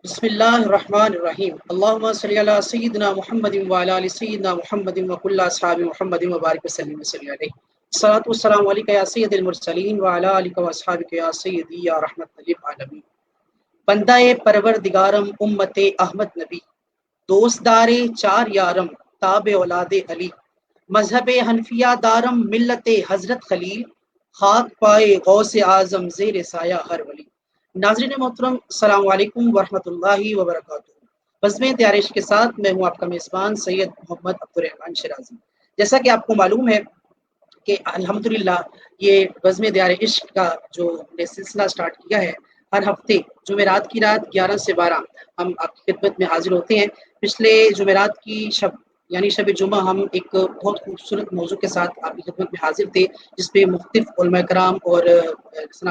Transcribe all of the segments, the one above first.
بسم اللہ الرحمن الرحیم اللہم صلی علی سیدنا محمد وعلی آل سیدنا محمد وکل اصحاب محمد وبارک وسلم صلی علیہ الصلاۃ والسلام علیک یا سید المرسلین وعلی آلک واصحابک یا سیدی یا رحمت للعالمین۔ بندہ پروردگارم امت احمد نبی، دوست دار چار یارم تاب اولاد علی، مذہب حنفیہ دارم ملت حضرت خلیل، خاک پائے غوث اعظم زیر سایہ ہر ولی۔ ناظرین محترم، السلام علیکم ورحمۃ اللہ وبرکاتہ۔ بزم دیار عشق کے ساتھ میں ہوں آپ کا میزبان سید محمد عبدالرحمن شرازی۔ جیسا کہ آپ کو معلوم ہے کہ الحمدللہ یہ بزم دیار عشق کا جو ہم نے سلسلہ سٹارٹ کیا ہے، ہر ہفتے جمعرات کی رات 11 سے 12 ہم آپ کی خدمت میں حاضر ہوتے ہیں۔ پچھلے جمعرات کی شب یعنی شب جمعہ ہم ایک بہت خوبصورت موضوع کے ساتھ آپ کی خدمت میں حاضر تھے، جس پہ مختلف علماء کرام اور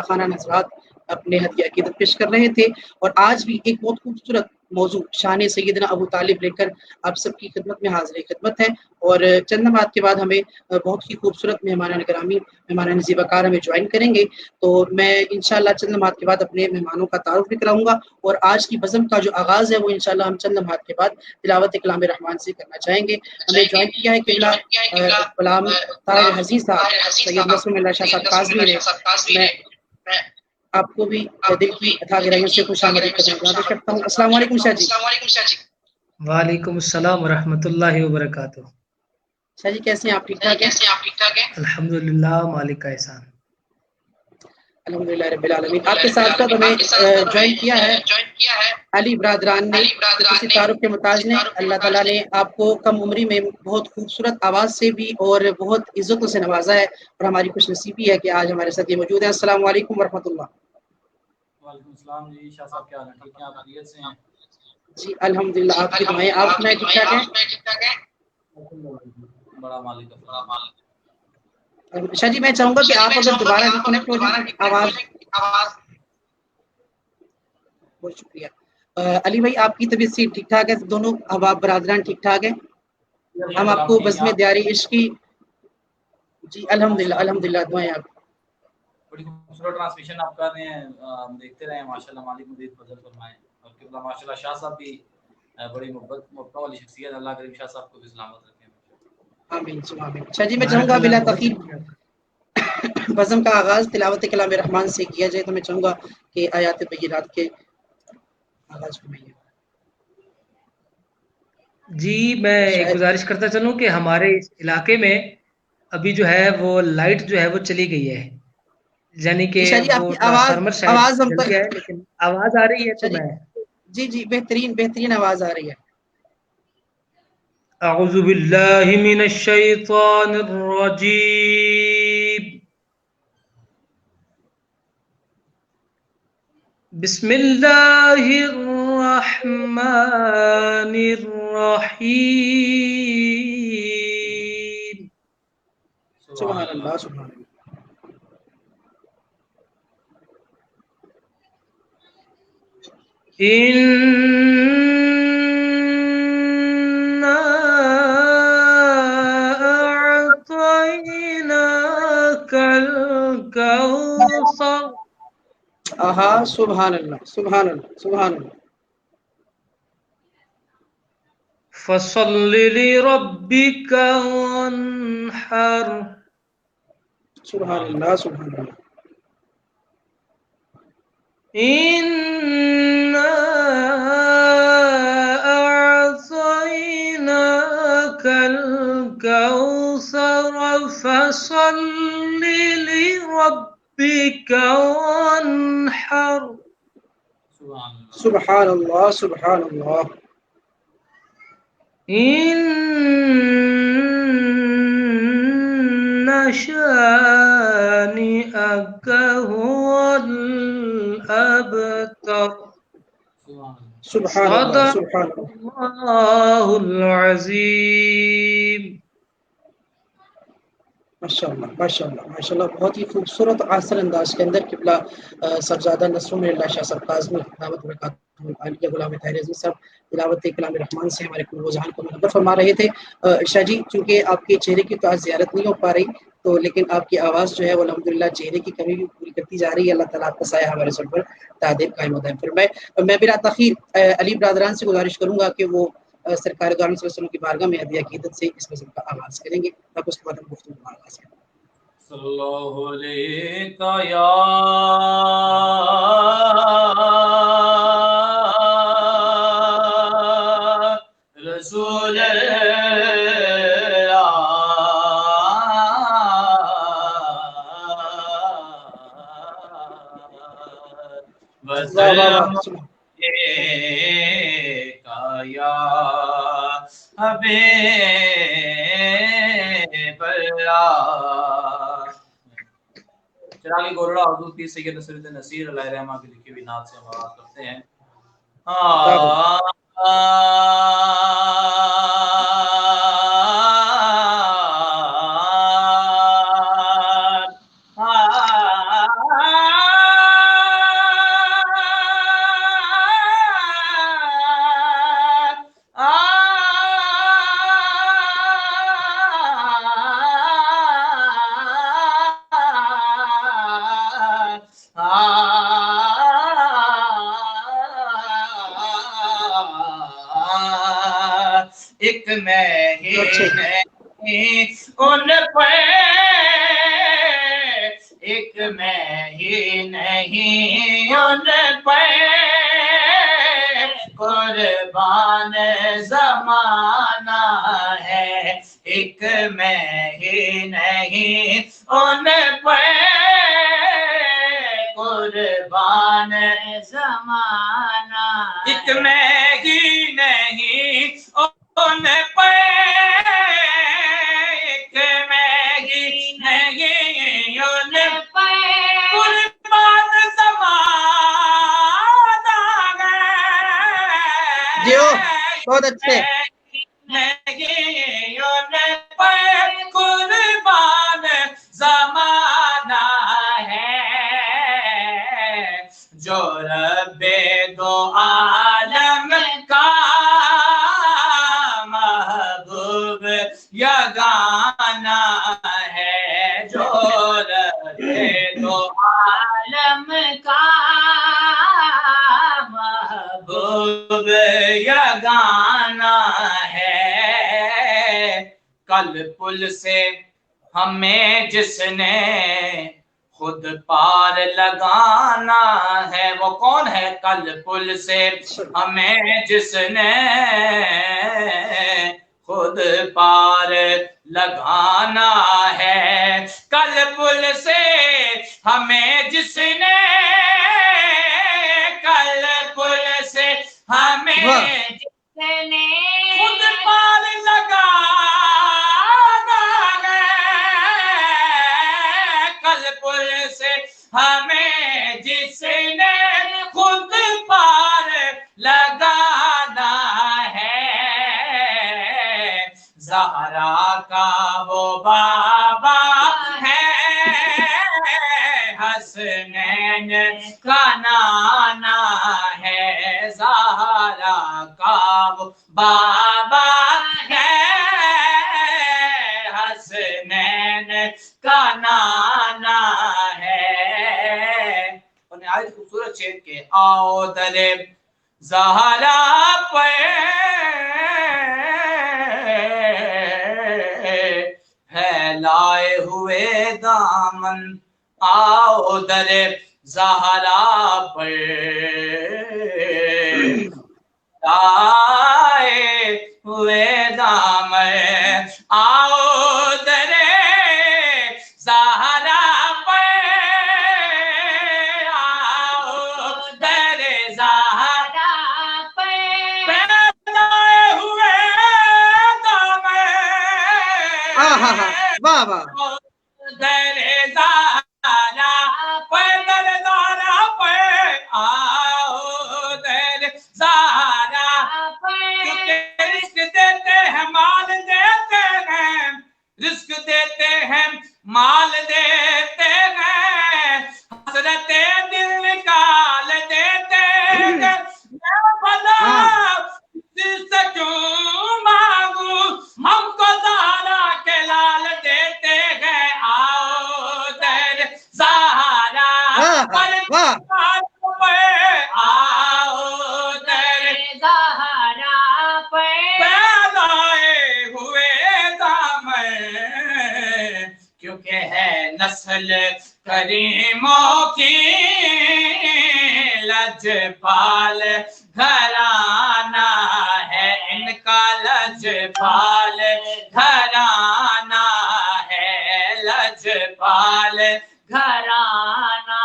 خانہ نظرات اپنے ہدیہ عقیدت پیش کر رہے تھے، اور آج بھی ایک بہت خوبصورت موضوع شان سیدنا ابو طالب لے کر آپ سب کی خدمت میں حاضر خدمت ہے۔ اور چند لمحات کے بعد ہمیں بہت ہی خوبصورت مہمانان گرامی، مہمانان زیبا کار ہمیں جوائن کریں گے، تو میں انشاءاللہ چند لمحات کے بعد اپنے مہمانوں کا تعارف بھی کراؤں گا، اور آج کی بزم کا جو آغاز ہے وہ انشاءاللہ ہم چند لمحات کے بعد تلاوت کلام رحمان سے کرنا چاہیں گے۔ ہمیں جوائن کیا ہے قبلہ غلام طاہر حزیز صاحب، سید نصر اللہ شاہ صاحب کاظمی نے۔ میں آپ کو بھی دل کی اتھا گہرائیوں سے خوش آمدید کرتا ہوں۔ السلام علیکم شاہ جی۔ وعلیکم السلام ورحمۃ اللہ وبرکاتہ۔ شاہ جی کیسے ہیں آپ؟ ٹھیک ٹھاک ہیں؟ الحمدللہ، مالک کا احسان۔ الحمدللہ رب العالمین۔ آپ کے ساتھ ساتھ ہمیں جوائن کیا ہے علی برادران نے، کسی تعارف کے محتاج نے۔ اللہ تعالیٰ نے آپ کو کم عمری میں بہت خوبصورت آواز سے بھی اور بہت عزتوں سے نوازا ہے، اور ہماری خوش نصیبی ہے کہ آج ہمارے ساتھ یہ موجود ہے۔ السلام علیکم ورحمۃ اللہ۔ وعلیکم السلام جی، شاہ صاحب کیا حال ہے؟ ٹھیک ہیں آپ؟ خیریت سے ہیں؟ جی الحمدللہ، آپ کی دعائیں، آپ سنائیں ٹھیک ٹھاک ہیں؟ بڑا مالک کا فضل۔ شاہ جی میں چاہوں گا کہ آپ اگر دوبارہ ریکنیکٹ ہو جائیں آواز۔ بہت شکریہ۔ علی بھائی آپ کی طبیعت سے ٹھیک ٹھاک ہے؟ دونوں احباب برادران ٹھیک ٹھاک ہیں؟ ہم آپ کو بزم دیار عشق کی جی الحمدللہ الحمدللہ دعائیں آپ۔ بڑی خوبصورت ٹرانسمیشن آپ کر رہے ہیں، ہم دیکھتے رہے ہیں، ماشاءاللہ مالک مزید فضل فرمائے۔ اور قبلہ ماشاءاللہ شاہ صاحب بھی بڑی محبت والی شخصیت، اللہ کریم شاہ صاحب کو بھی سلامت رکھیں۔ آمین آمین۔ شاہ جی میں چاہوں گا بلا تاخیر بزم کا آغاز تلاوت کلام رحمان سے کیا جائے، تو میں چاہوں گا کہ آیات بینات کے آغاز فرمائیے۔ جی میں ایک گزارش کرتا چلوں کہ ہمارے اس علاقے میں ابھی جو ہے وہ لائٹ جو ہے وہ چلی گئی ہے، یعنی کہ وہ ٹرانسفارمر شاید جل گیا ہے، لیکن آواز آ رہی ہے تو میں جی جی بہترین آواز آ رہی ہے۔ اعوذ باللہ من الشیطان الرجیم، بسم اللہ الرحمن الرحیم۔ سبحان اللہ سبحان اللہ۔ اِنَّا أَعْطَيْنَاكَ الْكَوْثَرَ۔ آہا سبحان اللہ سبحان اللہ سبحان اللہ۔ فَصَلِّ لِرَبِّكَ وَانْحَرْ۔ سبحان اللہ سبحان اللہ۔ إِنَّا أَعْطَيْنَاكَ الْكَوْثَرَ فَصَلِّ لِرَبِّكَ وَانْحَرْ۔ سبحان اللہ سبحان اللہ۔ إِنَّ شَانِئَكَ هُوَ الْأَبْتَرُ۔ سبحان اللہ سبحان اللہ العظیم۔ ماشاءاللہ ماشاءاللہ ماشاءاللہ، بہت ہی خوبصورت آسن انداز کے اندر قبلہ صاحبزادہ نصر اللہ شاہ صاحب کاظمی دعوت برکات عالیہ غلام طاہر عزیز صاحب تلاوت کلام رحمان سے ہمارے قلوب و ذہان کو منور فرما رہے تھے. شاہ جی چونکہ آپ کے چہرے کی تو آج زیارت نہیں ہو پا رہی تو لیکن آپ کی آواز جو ہے وہ الحمدللہ چہرے کی کمی بھی پوری کرتی جا رہی ہے. اللہ تعالیٰ آپ کا سایہ ہمارے سر پر دائم قائم و دائم فرمائے. میں بلا تاخیر علی برادران سے گزارش کروں گا کہ وہ سرکار دو عالم صلی اللہ علیہ وسلم کی بارگاہ میں ہدیہ عقیدت سے اس غزل کا آغاز کریں گے. اب اس کے بعد ہم گفتگو کا آغاز کریں. صلی اللہ علیہ یا رسول وسلم یا حبیب اللہ. چراغی گورڑا حضور کی سید نصرالدین نصیر علیہ رحمہ کی لکھی ہوئی نعت سے ہم آغاز کرتے ہیں. ایک میں ہی نہیں ان پہ ایک میں ہی نہیں ان پہ قربان زمانہ ہے. ایک میں ہی نہیں ان پہ قربان زمانہ. ایک میں ہی نہیں ان پہ ایک میں ہی نہیں ان پہ قربان زمانہ ہے. جی بہت اچھے. نہیں ان پہ قربان زمانہ ہے. جو رب دو عالم کا محبوب یگانہ ہے. جو رب دو عالم کا محبوب یگانہ ہے. کل پل سے ہمیں جس نے خود پار لگانا ہے. وہ کون ہے؟ کل پل سے ہمیں جس نے خود پار لگانا ہے. کل پل سے ہمیں جس نے کل پل سے ہمیں جس نے خود پار لگانا ہے. کل پل سے ہمیں جس نے خود پار لگانا ہے. زہرا کا وہ بابا ہے حسنین کا نانا ہے. زہرا کا وہ بابا ہے حسنین کا نانا ہے. اور نہایت خوبصورت شعر کے آؤ دلے زہرا پہ پھیلائے ہوئے دامن. آؤ دلے زہرا پر آئے ہوئے دامن. آؤ دلے زہرا پر آؤ دلے زہرا پر پھیلائے ہوئے دامن. واہ واہ. دلے زہرا پر دلے زہرا پر آؤ دلے زہرا کیونکہ رزق دیتے ہیں مال دیتے ہیں. رزق دیتے ہیں مال دیتے ہیں. حسرت دل نکال دیتے ہیں. کیونکہ ہے نسل کریموں کی لجپال گھرانہ ہے، ان کا لجپال گھرانہ ہے، لجپال گھرانہ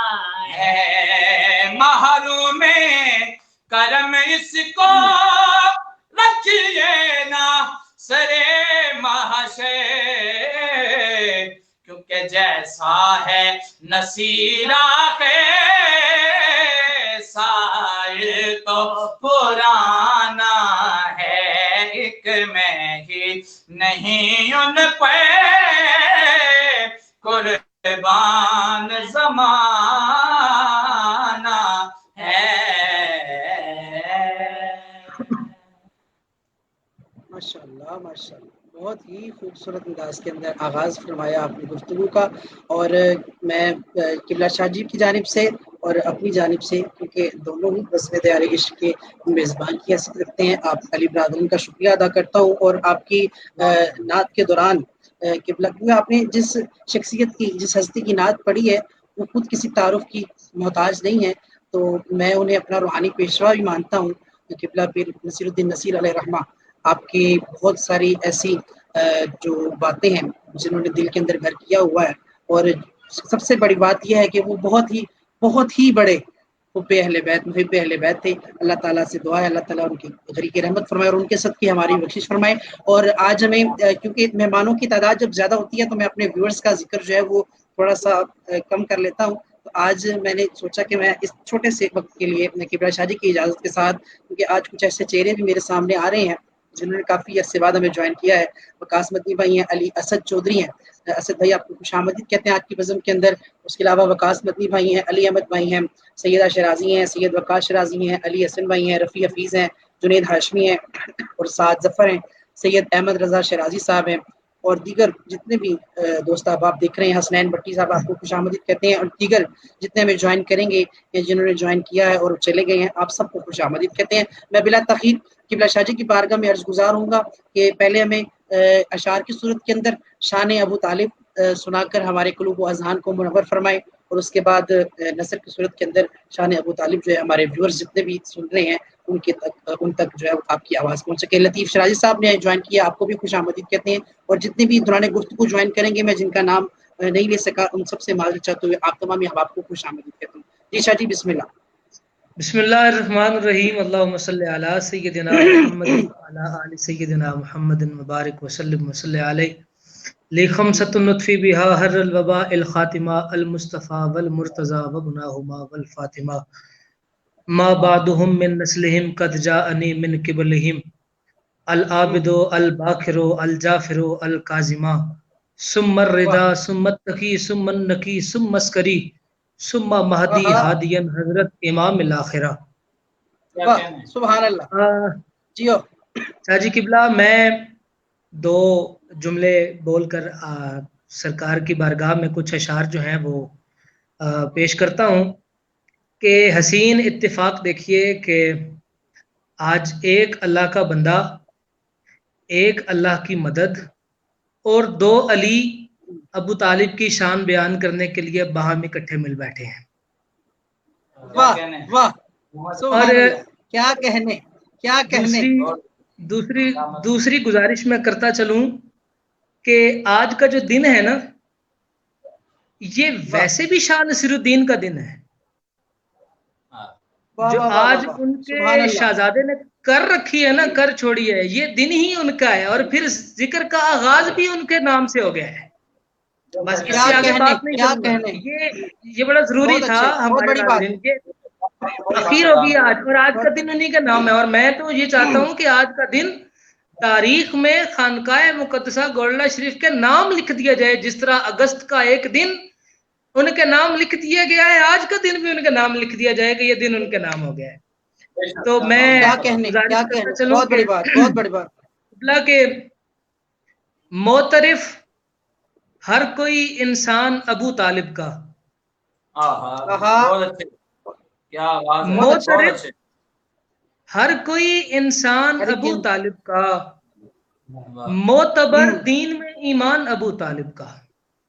ہے، محروم کرم اس کو رکھیے نا سرے محشر، کیونکہ جیسا ہے نصیرہ کے سائر تو پرانا ہے، ایک میں ہی نہیں ان پہ قربان زمانہ ہے۔ ماشاءاللہ ماشاءاللہ، بہت ہی خوبصورت انداز کے اندر آغاز فرمایا آپ نے گفتگو کا، اور میں قبلہ شاہ جی کی جانب سے اور اپنی جانب سے، کیونکہ دونوں ہی بسم دیار عشق کے میزبان کی حیثیت رکھتے ہیں، آپ علی برادرین کا شکریہ ادا کرتا ہوں، اور آپ کی نعت کے دوران قبلہ، کیونکہ آپ نے جس شخصیت کی، جس ہستی کی نعت پڑھی ہے وہ خود کسی تعارف کی محتاج نہیں ہے، تو میں انہیں اپنا روحانی پیشوا بھی مانتا ہوں، قبلہ پیر نصیر الدین نصیر علیہ رحمہ۔ آپ کی بہت ساری ایسی جو باتیں ہیں جنہوں نے دل کے اندر گھر کیا ہوا ہے، اور سب سے بڑی بات یہ ہے کہ وہ بہت ہی بڑے حب اہل بیت، محب اہل بیت تھے۔ اللہ تعالیٰ سے دعا ہے اللہ تعالیٰ ان کی غریق رحمت فرمائے اور ان کے صدقے ہماری بخشش فرمائے۔ اور آج ہمیں کیونکہ مہمانوں کی تعداد جب زیادہ ہوتی ہے تو میں اپنے ویورز کا ذکر جو ہے وہ تھوڑا سا کم کر لیتا ہوں، تو آج میں نے سوچا کہ میں اس چھوٹے سے وقت کے لیے قبلہ شاہ جی کی اجازت کے ساتھ، کیونکہ آج کچھ ایسے چہرے بھی میرے سامنے آ رہے ہیں جنہوں نے کافی عرصے بعد ہمیں جوائن کیا ہے، وقاص مدنی بھائی ہیں، علی اسد چودھری ہیں، اسد بھائی آپ کو خوش آمدید کہتے ہیں آج کی بزم کے اندر۔ اس کے علاوہ وقاص مدنی بھائی ہیں، علی احمد بھائی ہیں، سیدہ شرازی ہیں، سید وقاص شرازی ہیں، علی حسن بھائی ہیں، رفیع حفیظ ہیں، جنید ہاشمی ہیں اور سعد ظفر ہیں، سید احمد رضا شرازی صاحب ہیں، اور دیگر جتنے بھی دوست احباب دیکھ رہے ہیں، حسنین بٹی صاحب آپ کو خوش آمدید کہتے ہیں، اور دیگر جتنے ہمیں جوائن کریں گے یا جنہوں نے جوائن کیا ہے اور چلے گئے ہیں، آپ سب کو خوش آمدید کہتے ہیں۔ میں بلا تاخیر قبلہ شاہ جی کی بارگاہ میں عرض گزار ہوں گا کہ پہلے ہمیں اشعار کی صورت کے اندر شان ابو طالب سنا کر ہمارے قلوب و اذہان کو منور فرمائے، اور اس کے بعد نثر کی صورت کے اندر شان ابو طالب جو ہے ہمارے ویورز جتنے بھی سن رہے ہیں ان تک جو ہے آپ کی آواز پہنچ سکے۔ لطیف شرازی صاحب نے جوائن کیا، آپ کو بھی خوش آمدید کہتے ہیں، اور جتنے بھی دوران گفتگو جوائن کریں گے میں جن کا نام نہیں لے سکا ان سب سے معذرت چاہتے ہوئے آپ تمام احباب کو خوش آمدید کہتا ہوں۔ جی شاہ جی بسم اللہ۔ بسم اللہ الرحمن الرحیم، اللہم صلی علی سیدنا محمد وعلی آل سیدنا محمد مبارک وسلم وصلی علیہ لخمسۃ النطفی بہا حر الوباء الخاتمہ المصطفیٰ والمرتضیٰ وابناہما والفاطمہ ما بعدهم من نسلهم قد جاءنی من قبلهم العابد الباکر الجافر الکاظمہ ثم الرضا ثم التقی ثم النقی ثم اسکری ثم مہدی ہادین حضرت امام الاخرہ۔ سبحان اللہ۔ جیو شاہ جی قبلہ، میں دو جملے بول کر سرکار کی بارگاہ میں کچھ اشعار جو ہیں وہ پیش کرتا ہوں کہ حسین اتفاق دیکھیے کہ آج ایک اللہ کا بندہ، ایک اللہ کی مدد اور دو علی ابو طالب کی شان بیان کرنے کے لیے باہم اکٹھے مل بیٹھے ہیں۔ واہ واہ سبحان اللہ، کیا کہنے کیا کہنے۔ دوسری گزارش میں کرتا چلوں کہ آج کا جو دن ہے نا، یہ ویسے بھی شاہ نصیر الدین کا دن ہے، جو آج ان کے شہزادے نے کر رکھی ہے نا، کر چھوڑی ہے، یہ دن ہی ان کا ہے، اور پھر ذکر کا آغاز بھی ان کے نام سے ہو گیا ہے۔ بس اس سے آگے بات نہیں کروں گا، یہ بڑا ضروری تھا ہمارے ناظرین کے، اخیر ہوگی آج، اور آج کا دن انہی کا نام ہے، اور میں تو یہ چاہتا ہوں کہ آج کا دن تاریخ میں خانقاہ مقدسہ گولڈہ شریف کے نام لکھ دیا جائے، جس طرح اگست کا ایک دن ان کے نام لکھ دیا گیا ہے، آج کا دن بھی ان کے نام لکھ دیا جائے کہ یہ دن ان کے نام ہو گیا ہے۔ تو میں چلوں بہت بڑی بات کہ معترف ہر کوئی انسان ابو طالب کا، بہت اچھے، کیا آواز ہے، بہت بہت اچھے. ہر کوئی انسان ابو طالب کا، معتبر دین میں ایمان ابو طالب کا.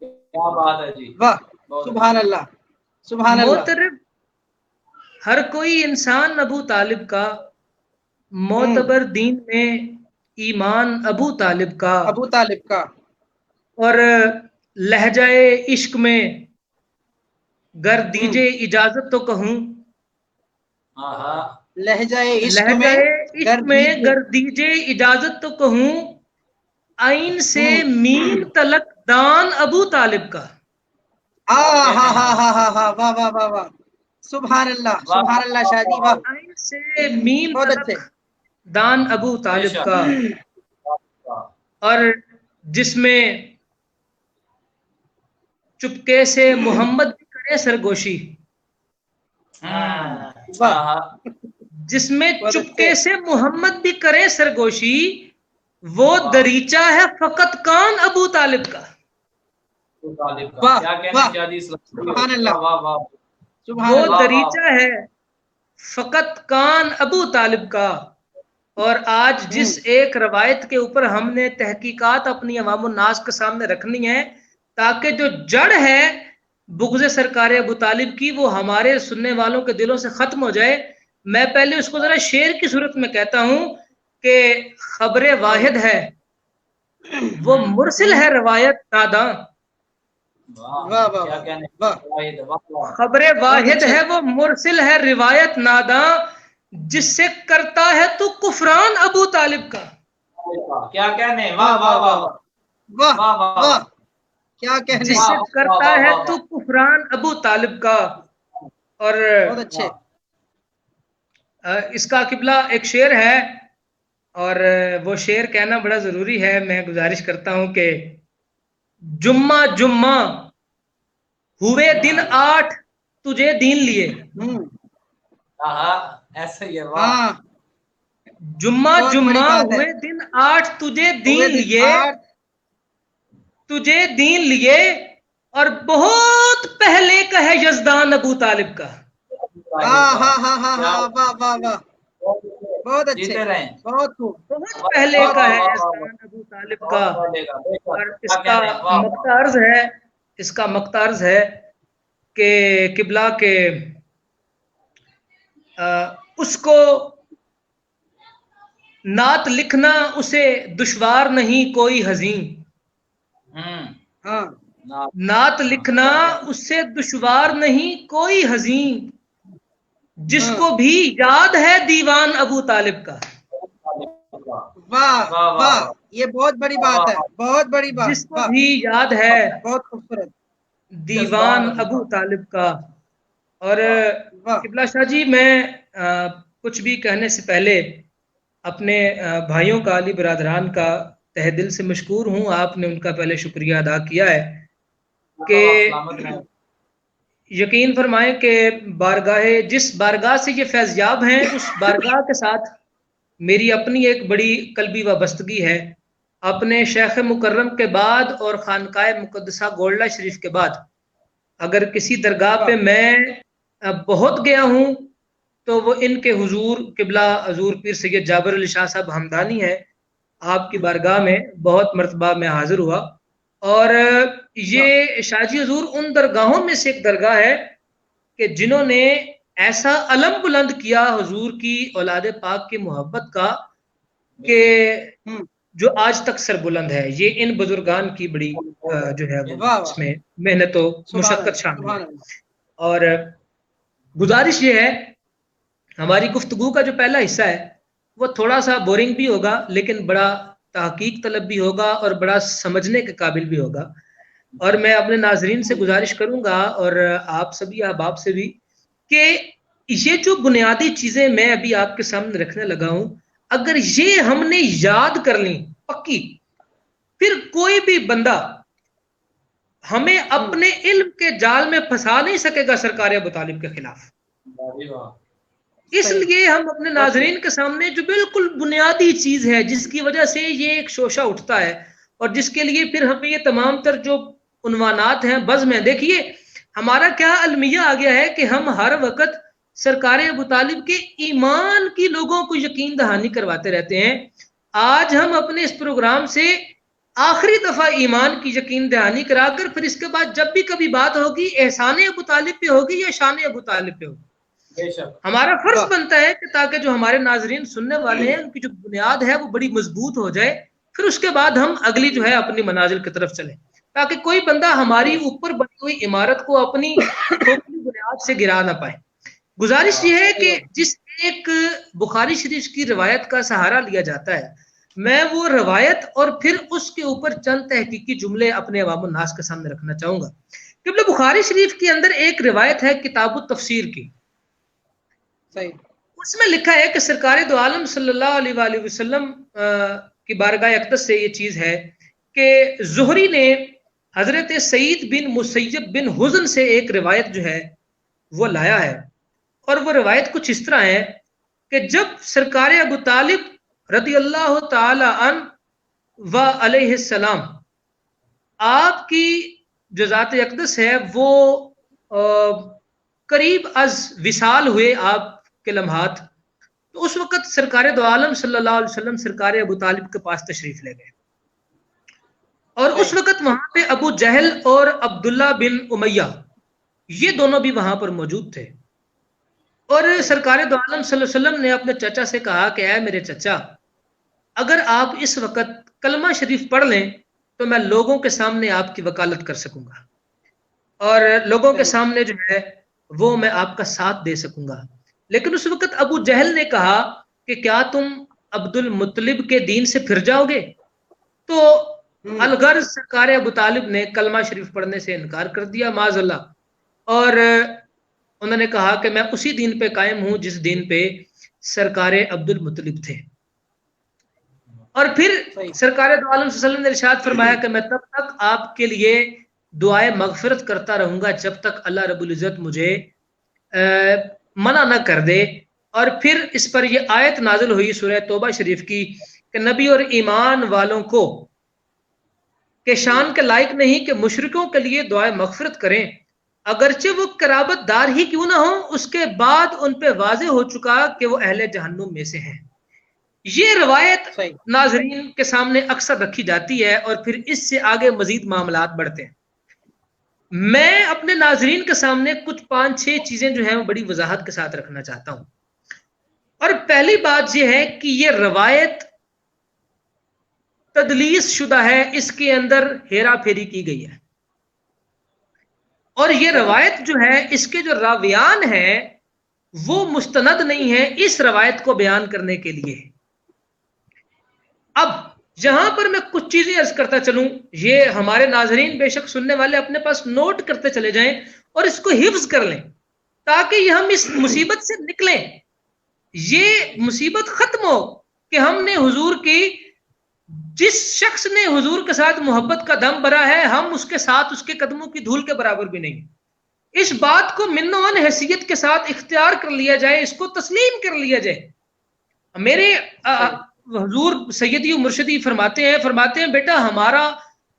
کیا بات ہے جی، واہ سبحان اللہ سبحان اللہ. معترب ہر کوئی انسان ابو طالب کا، معتبر دین میں ایمان ابو طالب کا، ابو طالب کا. اور لہجہ عشق میں گر دیجے اجازت تو کہوں، لہجہ عشق میں گر دیجے اجازت تو کہوں، عین سے میم تلک دان ابو طالب کا. ہاں ہاں ہاں ہاں ہاں ہاں واہ واہ واہ واہ سبحان اللہ شاہ جی واہ. عین سے میم بہت تلک اچھے. دان ابو طالب کا، اور جس میں چپکے سے محمد بھی کرے سرگوشی، جس میں چپکے سے محمد بھی کرے سرگوشی، وہ دریچہ ہے فقط کان ابو طالب کا. وہ دریچہ ہے فقط کان ابو طالب کا. اور آج جس ایک روایت کے اوپر ہم نے تحقیقات اپنی عوام الناس کے سامنے رکھنی ہے تاکہ جو جڑ ہے بغض سرکار ابو طالب کی وہ ہمارے سننے والوں کے دلوں سے ختم ہو جائے، میں پہلے اس کو ذرا شعر کی صورت میں کہتا ہوں کہ خبر واحد ہے وہ مرسل ہے روایت ناداں، خبر واحد ہے وہ مرسل ہے روایت ناداں، جس سے کرتا ہے تو کفران ابو طالب کا. کیا کہنے، واہ واہ واہ واہ واہ، کیا کہنے، جس سے کرتا ہے تو کفران ابو طالب کا. اور بہت اچھے. اس کا قبلہ ایک شعر ہے اور وہ شعر کہنا بڑا ضروری ہے. میں گزارش کرتا ہوں کہ جمعہ جمعہ ہوئے دن 8 تجھے دین لیے، ایسا ہی ہے، واہ. جمعہ جمعہ ہوئے دن 8 تجھے دین لیے، تجھے دین لیے، اور بہت پہلے کا ہے یزدان ابو طالب کا. بہت اچھے، بہت خوب، بہت پہلے کا ہے یزدان ابو طالب کا. اور اس کا مقطع عرض ہے کہ قبلہ کے اس کو نعت لکھنا اسے دشوار نہیں کوئی حزین، نعت لکھنا اس سے دشوار نہیں کوئی حزین، جس کو بھی یاد ہے دیوان ابو طالب کا. واہ واہ یہ بہت بڑی بات ہے، بہت بڑی بات. جس کو بھی یاد ہے بہت خوبصورت دیوان ابو طالب کا. اور قبلہ شاہ جی میں کچھ بھی کہنے سے پہلے اپنے بھائیوں کا، علی برادران کا تہ دل سے مشکور ہوں. آپ نے ان کا پہلے شکریہ ادا کیا ہے کہ یقین فرمائیں کہ جس بارگاہ سے یہ فیضیاب ہیں اس بارگاہ کے ساتھ میری اپنی ایک بڑی قلبی وابستگی ہے. اپنے شیخ مکرم کے بعد اور خانقاہ مقدسہ گولڈہ شریف کے بعد اگر کسی درگاہ پہ میں بہت گیا ہوں تو وہ ان کے حضور قبلہ حضور پیر سید جابر علی شاہ صاحب ہمدانی ہے. آپ کی بارگاہ میں بہت مرتبہ میں حاضر ہوا، اور یہ شاہ جی حضور ان درگاہوں میں سے ایک درگاہ ہے کہ جنہوں نے ایسا علم بلند کیا حضور کی اولاد پاک کی محبت کا کہ جو آج تک سر بلند ہے. یہ ان بزرگان کی بڑی جو ہے اس میں محنت و مشقت شامل ہے. اور گزارش یہ ہے ہماری گفتگو کا جو پہلا حصہ ہے وہ تھوڑا سا بورنگ بھی ہوگا لیکن بڑا تحقیق طلب بھی ہوگا اور بڑا سمجھنے کے قابل بھی ہوگا. اور میں اپنے ناظرین سے گزارش کروں گا اور آپ سبھی احباب سے بھی کہ یہ جو بنیادی چیزیں میں ابھی آپ کے سامنے رکھنے لگا ہوں اگر یہ ہم نے یاد کر لیں پکی، پھر کوئی بھی بندہ ہمیں اپنے علم کے جال میں پھنسا نہیں سکے گا سرکار ابو طالب کے خلاف. اس لیے ہم اپنے ناظرین کے سامنے جو بالکل بنیادی چیز ہے جس کی وجہ سے یہ ایک شوشہ اٹھتا ہے اور جس کے لیے پھر ہمیں یہ تمام تر جو عنوانات ہیں بزم ہیں، دیکھیے ہمارا کیا المیہ آ گیا ہے کہ ہم ہر وقت سرکار ابو طالب کے ایمان کی لوگوں کو یقین دہانی کرواتے رہتے ہیں. آج ہم اپنے اس پروگرام سے آخری دفعہ ایمان کی یقین دہانی کرا کر پھر اس کے بعد جب بھی کبھی بات ہوگی احسان ابو طالب پہ ہوگی یا شان ابو طالب پہ ہوگی. ہمارا فرض بنتا ہے کہ تاکہ جو ہمارے ناظرین سننے والے ہیں ان کی جو بنیاد ہے وہ بڑی مضبوط ہو جائے, پھر اس کے بعد ہم اگلی جو ہے اپنی منازل کی طرف چلیں, تاکہ کوئی بندہ ہماری اوپر بنی ہوئی عمارت کو اپنی کھوکھلی بنیاد سے گرا نہ پائے. گزارش یہ ہے کہ جس ایک بخاری شریف کی روایت کا سہارا لیا جاتا ہے, میں وہ روایت اور پھر اس کے اوپر چند تحقیقی جملے اپنے عوام الناس کے سامنے رکھنا چاہوں گا. قبلہ بخاری شریف کے اندر ایک روایت ہے کتاب التفسیر کی. اس میں لکھا ہے کہ سرکار دو عالم صلی اللہ علیہ وآلہ وسلم کی بارگاہ اقدس سے یہ چیز ہے کہ زہری نے حضرت سعید بن مسیب بن حزن سے ایک روایت جو ہے وہ لایا ہے, اور وہ روایت کچھ اس طرح ہے کہ جب سرکار ابو طالب رضی اللہ تعالی عنہ و علیہ السلام آپ کی جو ذات اقدس ہے وہ قریب از وصال ہوئے آپ کے لمحات, تو اس وقت سرکار دو عالم صلی اللہ علیہ وسلم سرکار ابو طالب کے پاس تشریف لے گئے, اور اس وقت وہاں پہ ابو جہل اور عبداللہ بن امیہ یہ دونوں بھی وہاں پر موجود تھے. اور سرکار دو عالم صلی اللہ علیہ وسلم نے اپنے چچا سے کہا کہ اے میرے چچا, اگر آپ اس وقت کلمہ شریف پڑھ لیں تو میں لوگوں کے سامنے آپ کی وکالت کر سکوں گا, اور لوگوں کے سامنے جو ہے وہ میں آپ کا ساتھ دے سکوں گا. لیکن اس وقت ابو جہل نے کہا کہ کیا تم عبد المطلب کے دین سے پھر جاؤ گے؟ تو الغرض سرکار ابو طالب نے کلمہ شریف پڑھنے سے انکار کر دیا معاذ اللہ, اور انہوں نے کہا کہ میں اسی دین پہ قائم ہوں جس دین پہ سرکار عبد المطلب تھے. اور پھر سرکار دو عالم صلی اللہ علیہ وسلم نے ارشاد فرمایا کہ میں تب تک آپ کے لیے دعائے مغفرت کرتا رہوں گا جب تک اللہ رب العزت مجھے منع نہ کر دے. اور پھر اس پر یہ آیت نازل ہوئی سورہ توبہ شریف کی کہ نبی اور ایمان والوں کو کہ شان کے لائق نہیں کہ مشرکوں کے لیے دعائے مغفرت کریں, اگرچہ وہ قرابت دار ہی کیوں نہ ہوں, اس کے بعد ان پہ واضح ہو چکا کہ وہ اہل جہنم میں سے ہیں. یہ روایت ناظرین کے سامنے اکثر رکھی جاتی ہے, اور پھر اس سے آگے مزید معاملات بڑھتے ہیں. میں اپنے ناظرین کے سامنے کچھ 5-6 چیزیں جو ہیں وہ بڑی وضاحت کے ساتھ رکھنا چاہتا ہوں. اور پہلی بات یہ ہے کہ یہ روایت تدلیس شدہ ہے, اس کے اندر ہیرا پھیری کی گئی ہے, اور یہ روایت جو ہے اس کے جو راویان ہیں وہ مستند نہیں ہے اس روایت کو بیان کرنے کے لیے. اب یہاں پر میں کچھ چیزیں عرض کرتا چلوں, یہ ہمارے ناظرین بے شک سننے والے اپنے پاس نوٹ کرتے چلے جائیں اور اس کو حفظ کر لیں تاکہ ہم اس مصیبت سے نکلیں, یہ مصیبت ختم ہو کہ ہم نے حضور کی, جس شخص نے حضور کے ساتھ محبت کا دم بھرا ہے ہم اس کے ساتھ اس کے قدموں کی دھول کے برابر بھی نہیں. اس بات کو من و عن حیثیت کے ساتھ اختیار کر لیا جائے, اس کو تسلیم کر لیا جائے. میرے حضور سیدی و مرشدی فرماتے ہیں بیٹا ہمارا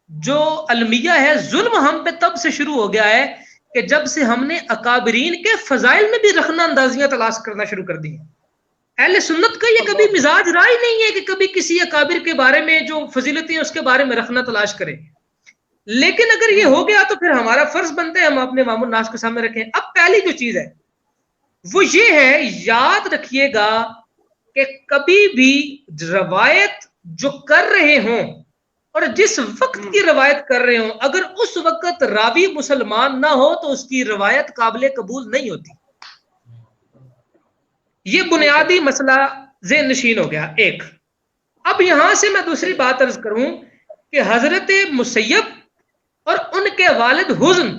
جو المیہ ہے ظلم ہم پہ تب سے شروع ہو گیا ہے کہ جب سے ہم نے اکابرین کے فضائل میں بھی رخنہ اندازیاں تلاش کرنا شروع کر دی ہیں. اہل سنت کا یہ کبھی مزاج رائے نہیں ہے کہ کبھی کسی اکابر کے بارے میں جو فضیلتیں اس کے بارے میں رکھنا تلاش کریں, لیکن اگر یہ ہو گیا تو پھر ہمارا فرض بنتا ہے ہم اپنے عوام الناس کے سامنے رکھیں. اب پہلی جو چیز ہے وہ یہ ہے, یاد رکھیے گا کہ کبھی بھی روایت جو کر رہے ہوں اور جس وقت کی روایت کر رہے ہوں اگر اس وقت راوی مسلمان نہ ہو تو اس کی روایت قابل قبول نہیں ہوتی. یہ بنیادی مسئلہ ذہن نشین ہو گیا ایک. اب یہاں سے میں دوسری بات عرض کروں کہ حضرت مسیب اور ان کے والد حزن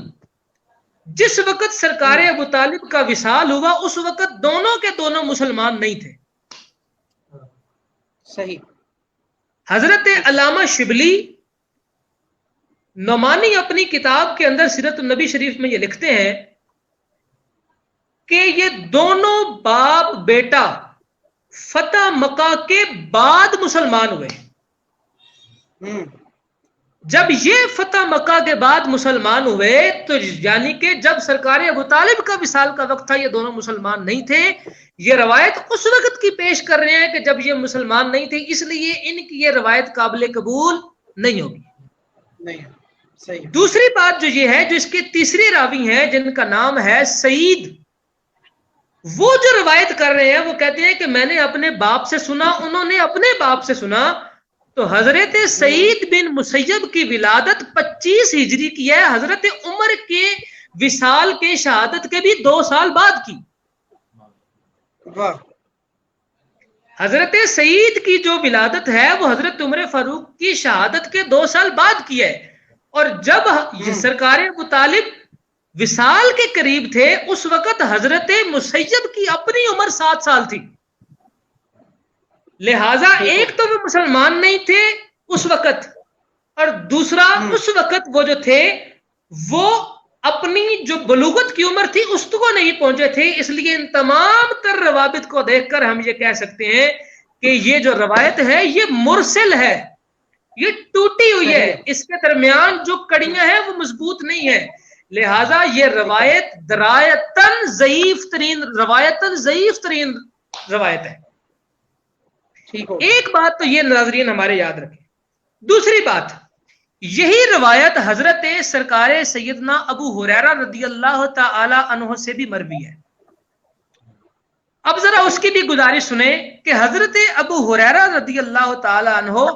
جس وقت سرکار ابو طالب کا وصال ہوا اس وقت دونوں کے دونوں مسلمان نہیں تھے. صحیح. حضرت علامہ شبلی نعمانی اپنی کتاب کے اندر سیرت النبی شریف میں یہ لکھتے ہیں کہ یہ دونوں باپ بیٹا فتح مکہ کے بعد مسلمان ہوئے. جب یہ فتح مکہ کے بعد مسلمان ہوئے تو یعنی کہ جب سرکار ابو طالب کا وصال کا وقت تھا یہ دونوں مسلمان نہیں تھے. یہ روایت اس وقت کی پیش کر رہے ہیں کہ جب یہ مسلمان نہیں تھے، اس لیے ان کی یہ روایت قابل قبول نہیں ہوگی. صحیح. دوسری بات جو یہ ہے، جو اس کے تیسری راوی ہیں جن کا نام ہے سعید، وہ جو روایت کر رہے ہیں وہ کہتے ہیں کہ میں نے اپنے باپ سے سنا، انہوں نے اپنے باپ سے سنا. تو حضرت سعید بن مسیب کی ولادت 25 ہجری کی ہے، حضرت عمر کے وصال کے شہادت کے بھی 2 سال بعد کی. حضرت سعید کی جو ولادت ہے وہ حضرت عمر فاروق کی شہادت کے 2 سال بعد کی ہے. اور جب سرکار ابو طالب وصال کے قریب تھے اس وقت حضرت مسیب کی اپنی عمر 7 سال تھی. لہذا ایک تو وہ مسلمان نہیں تھے اس وقت، اور دوسرا اس وقت وہ جو تھے وہ اپنی جو بلوغت کی عمر تھی اس کو نہیں پہنچے تھے. اس لیے ان تمام تر روابط کو دیکھ کر ہم یہ کہہ سکتے ہیں کہ یہ جو روایت ہے یہ مرسل ہے، یہ ٹوٹی ہوئی ہے، اس کے درمیان جو کڑیاں ہیں وہ مضبوط نہیں ہے. لہذا یہ روایت درایتاً ضعیف ترین روایت ہے. ایک بات تو یہ ناظرین ہمارے یاد رکھیں. دوسری بات، یہی روایت حضرت سرکار سیدنا ابو ہریرہ رضی اللہ تعالی عنہ سے بھی مروی ہے. اب ذرا اس کی بھی گزارش سنیں کہ حضرت ابو ہریرہ رضی اللہ تعالی عنہ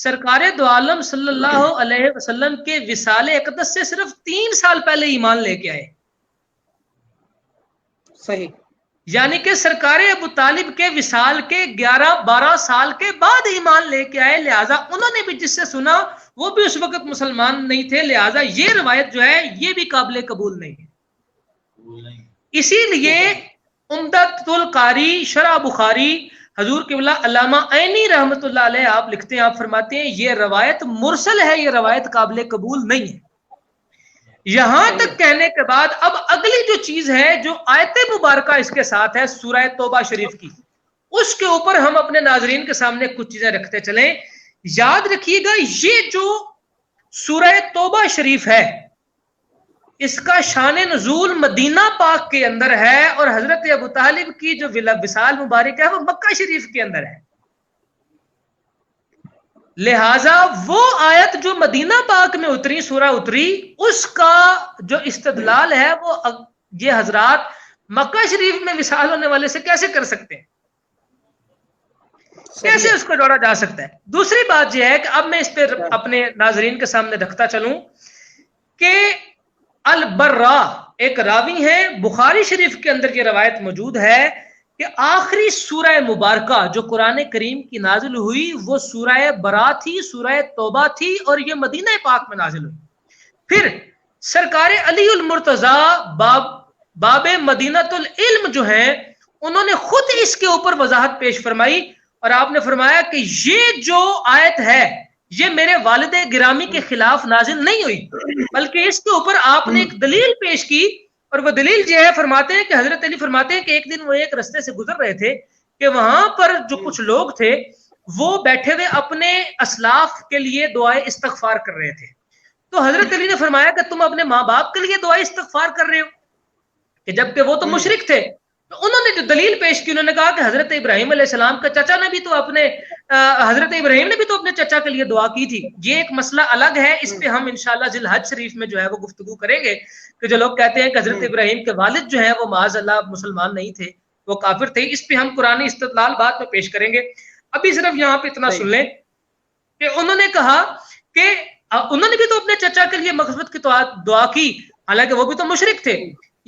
سرکار دو عالم صلی اللہ علیہ وسلم کے وصال اقدس سے صرف 3 سال پہلے ایمان لے کے آئے. صحیح. یعنی کہ سرکار ابو طالب کے وصال کے 11-12 سال کے بعد ایمان لے کے آئے. لہٰذا انہوں نے بھی جس سے سنا وہ بھی اس وقت مسلمان نہیں تھے. لہٰذا یہ روایت جو ہے یہ بھی قابل قبول نہیں ہے. اسی لیے عمدۃ القاری شرح بخاری حضور قبلہ علامہ عینی رحمت اللہ علیہ آپ لکھتے ہیں، آپ فرماتے ہیں یہ روایت مرسل ہے، یہ روایت قابل قبول نہیں ہے. یہاں تک کہنے کے بعد اب اگلی جو چیز ہے جو آیت مبارکہ اس کے ساتھ ہے سورہ توبہ شریف کی، اس کے اوپر ہم اپنے ناظرین کے سامنے کچھ چیزیں رکھتے چلیں. یاد رکھیے گا یہ جو سورہ توبہ شریف ہے اس کا شان نزول مدینہ پاک کے اندر ہے، اور حضرت ابو طالب کی جو وصال مبارک ہے وہ مکہ شریف کے اندر ہے. لہذا وہ آیت جو مدینہ پاک میں اتری، سورہ اتری، اس کا جو استدلال ہے وہ یہ حضرات مکہ شریف میں وصال ہونے والے سے کیسے کر سکتے ہیں، کیسے اس کو جوڑا جا سکتا ہے. دوسری بات یہ ہے کہ اب میں اس پہ اپنے ناظرین کے سامنے رکھتا چلوں کہ البرہ ایک راوی ہیں، بخاری شریف کے اندر یہ روایت موجود ہے کہ آخری سورہ مبارکہ جو قرآن کریم کی نازل ہوئی وہ سورہ برا تھی، سورہ توبہ تھی، اور یہ مدینہ پاک میں نازل ہوئی. پھر سرکار علی المرتضیٰ باب مدینۃ العلم جو ہیں انہوں نے خود اس کے اوپر وضاحت پیش فرمائی، اور آپ نے فرمایا کہ یہ جو آیت ہے یہ میرے والد گرامی کے خلاف نازل نہیں ہوئی، بلکہ اس کے اوپر آپ نے ایک دلیل پیش کی، اور وہ دلیل یہ ہے، فرماتے ہیں کہ حضرت علی فرماتے ہیں کہ ایک دن وہ ایک رستے سے گزر رہے تھے کہ وہاں پر جو کچھ لوگ تھے وہ بیٹھے ہوئے اپنے اسلاف کے لیے دعائے استغفار کر رہے تھے. تو حضرت علی نے فرمایا کہ تم اپنے ماں باپ کے لیے دعائے استغفار کر رہے ہو، کہ جبکہ وہ تو مشرک تھے. تو انہوں نے جو دلیل پیش کی، انہوں نے کہا کہ حضرت ابراہیم علیہ السلام کا چچا نے بھی تو حضرت ابراہیم نے بھی تو اپنے چچا کے لیے دعا کی تھی. یہ ایک مسئلہ الگ ہے، اس پہ ہم انشاءاللہ ذی الحج شریف میں جو ہے وہ گفتگو کریں گے کہ جو لوگ کہتے ہیں کہ حضرت ابراہیم کے والد جو ہیں وہ معاذ اللہ مسلمان نہیں تھے، وہ کافر تھے. اس پہ ہم قرآن استدلال بعد میں پیش کریں گے. ابھی صرف یہاں پہ اتنا سن لیں کہ انہوں نے کہا کہ انہوں نے بھی تو اپنے چچا کے لیے مغفرت کی دعا کی، حالانکہ وہ بھی تو مشرک تھے.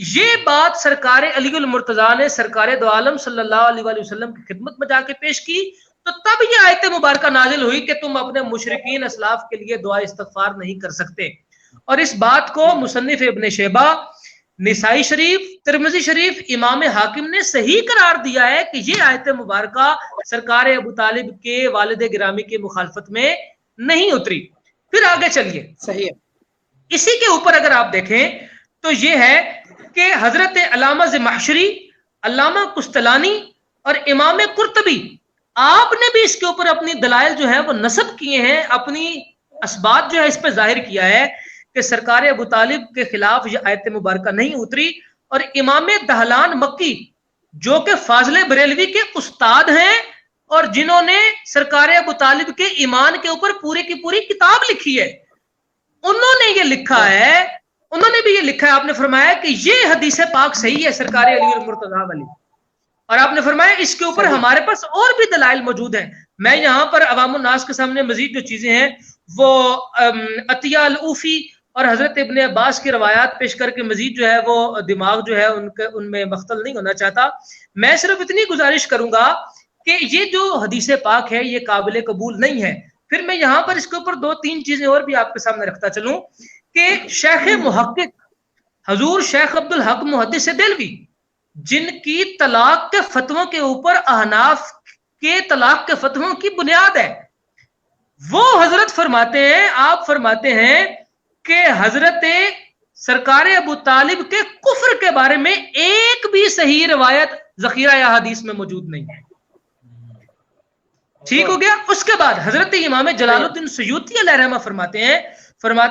یہ بات سرکار علی المرتضیٰ نے سرکار دو عالم صلی اللہ علیہ وآلہ وسلم کی خدمت میں جا کے پیش کی، تو تب یہ آیت مبارکہ نازل ہوئی کہ تم اپنے مشرکین اسلاف کے لیے دعا استغفار نہیں کر سکتے. اور اس بات کو مصنف ابن شیبہ، نسائی شریف، ترمذی شریف، امام حاکم نے صحیح قرار دیا ہے کہ یہ آیت مبارکہ سرکار ابو طالب کے والد گرامی کی مخالفت میں نہیں اتری. پھر آگے چلیے، صحیح. اسی کے اوپر اگر آپ دیکھیں تو یہ ہے کہ حضرت علامہ زمخشری، علامہ قسطلانی اور امام قرطبی آپ نے بھی اس کے اوپر اپنی دلائل جو ہے وہ نصب کیے ہیں، اپنی اسباب جو ہے اس پہ ظاہر کیا ہے کہ سرکار ابو طالب کے خلاف یہ آیت مبارکہ نہیں اتری، اور امام دہلان مکی جو کہ فاضل بریلوی کے استاد ہیں اور جنہوں نے سرکار ابو طالب کے ایمان کے اوپر پوری کی پوری کتاب لکھی ہے، انہوں نے یہ لکھا ہے، انہوں نے بھی یہ لکھا ہے، آپ نے فرمایا کہ یہ حدیث پاک صحیح ہے سرکار علی المرتضیٰ علی، اور آپ نے فرمایا اس کے اوپر ہمارے پاس اور بھی دلائل موجود ہیں۔ میں یہاں پر عوام الناس کے سامنے مزید جو چیزیں ہیں وہ عطیہ العوفی اور حضرت ابن عباس کی روایات پیش کر کے مزید جو ہے وہ دماغ جو ہے ان میں مختل نہیں ہونا چاہتا۔ میں صرف اتنی گزارش کروں گا کہ یہ جو حدیث پاک ہے یہ قابل قبول نہیں ہے۔ پھر میں یہاں پر اس کے اوپر 2-3 چیزیں اور بھی آپ کے سامنے رکھتا چلوں کہ شیخ محقق حضور شیخ عبدالحق محدث دہلوی، جن کی طلاق کے فتووں کے اوپر احناف کے طلاق کے فتووں کی بنیاد ہے، وہ حضرت فرماتے ہیں، آپ فرماتے ہیں کہ حضرت سرکار ابو طالب کے کفر کے بارے میں ایک بھی صحیح روایت ذخیرہ یا حدیث میں موجود نہیں ہے۔ ٹھیک ہو گیا۔ اس کے بعد حضرت امام جلال الدین سیوطی علیہ رحمہ فرماتے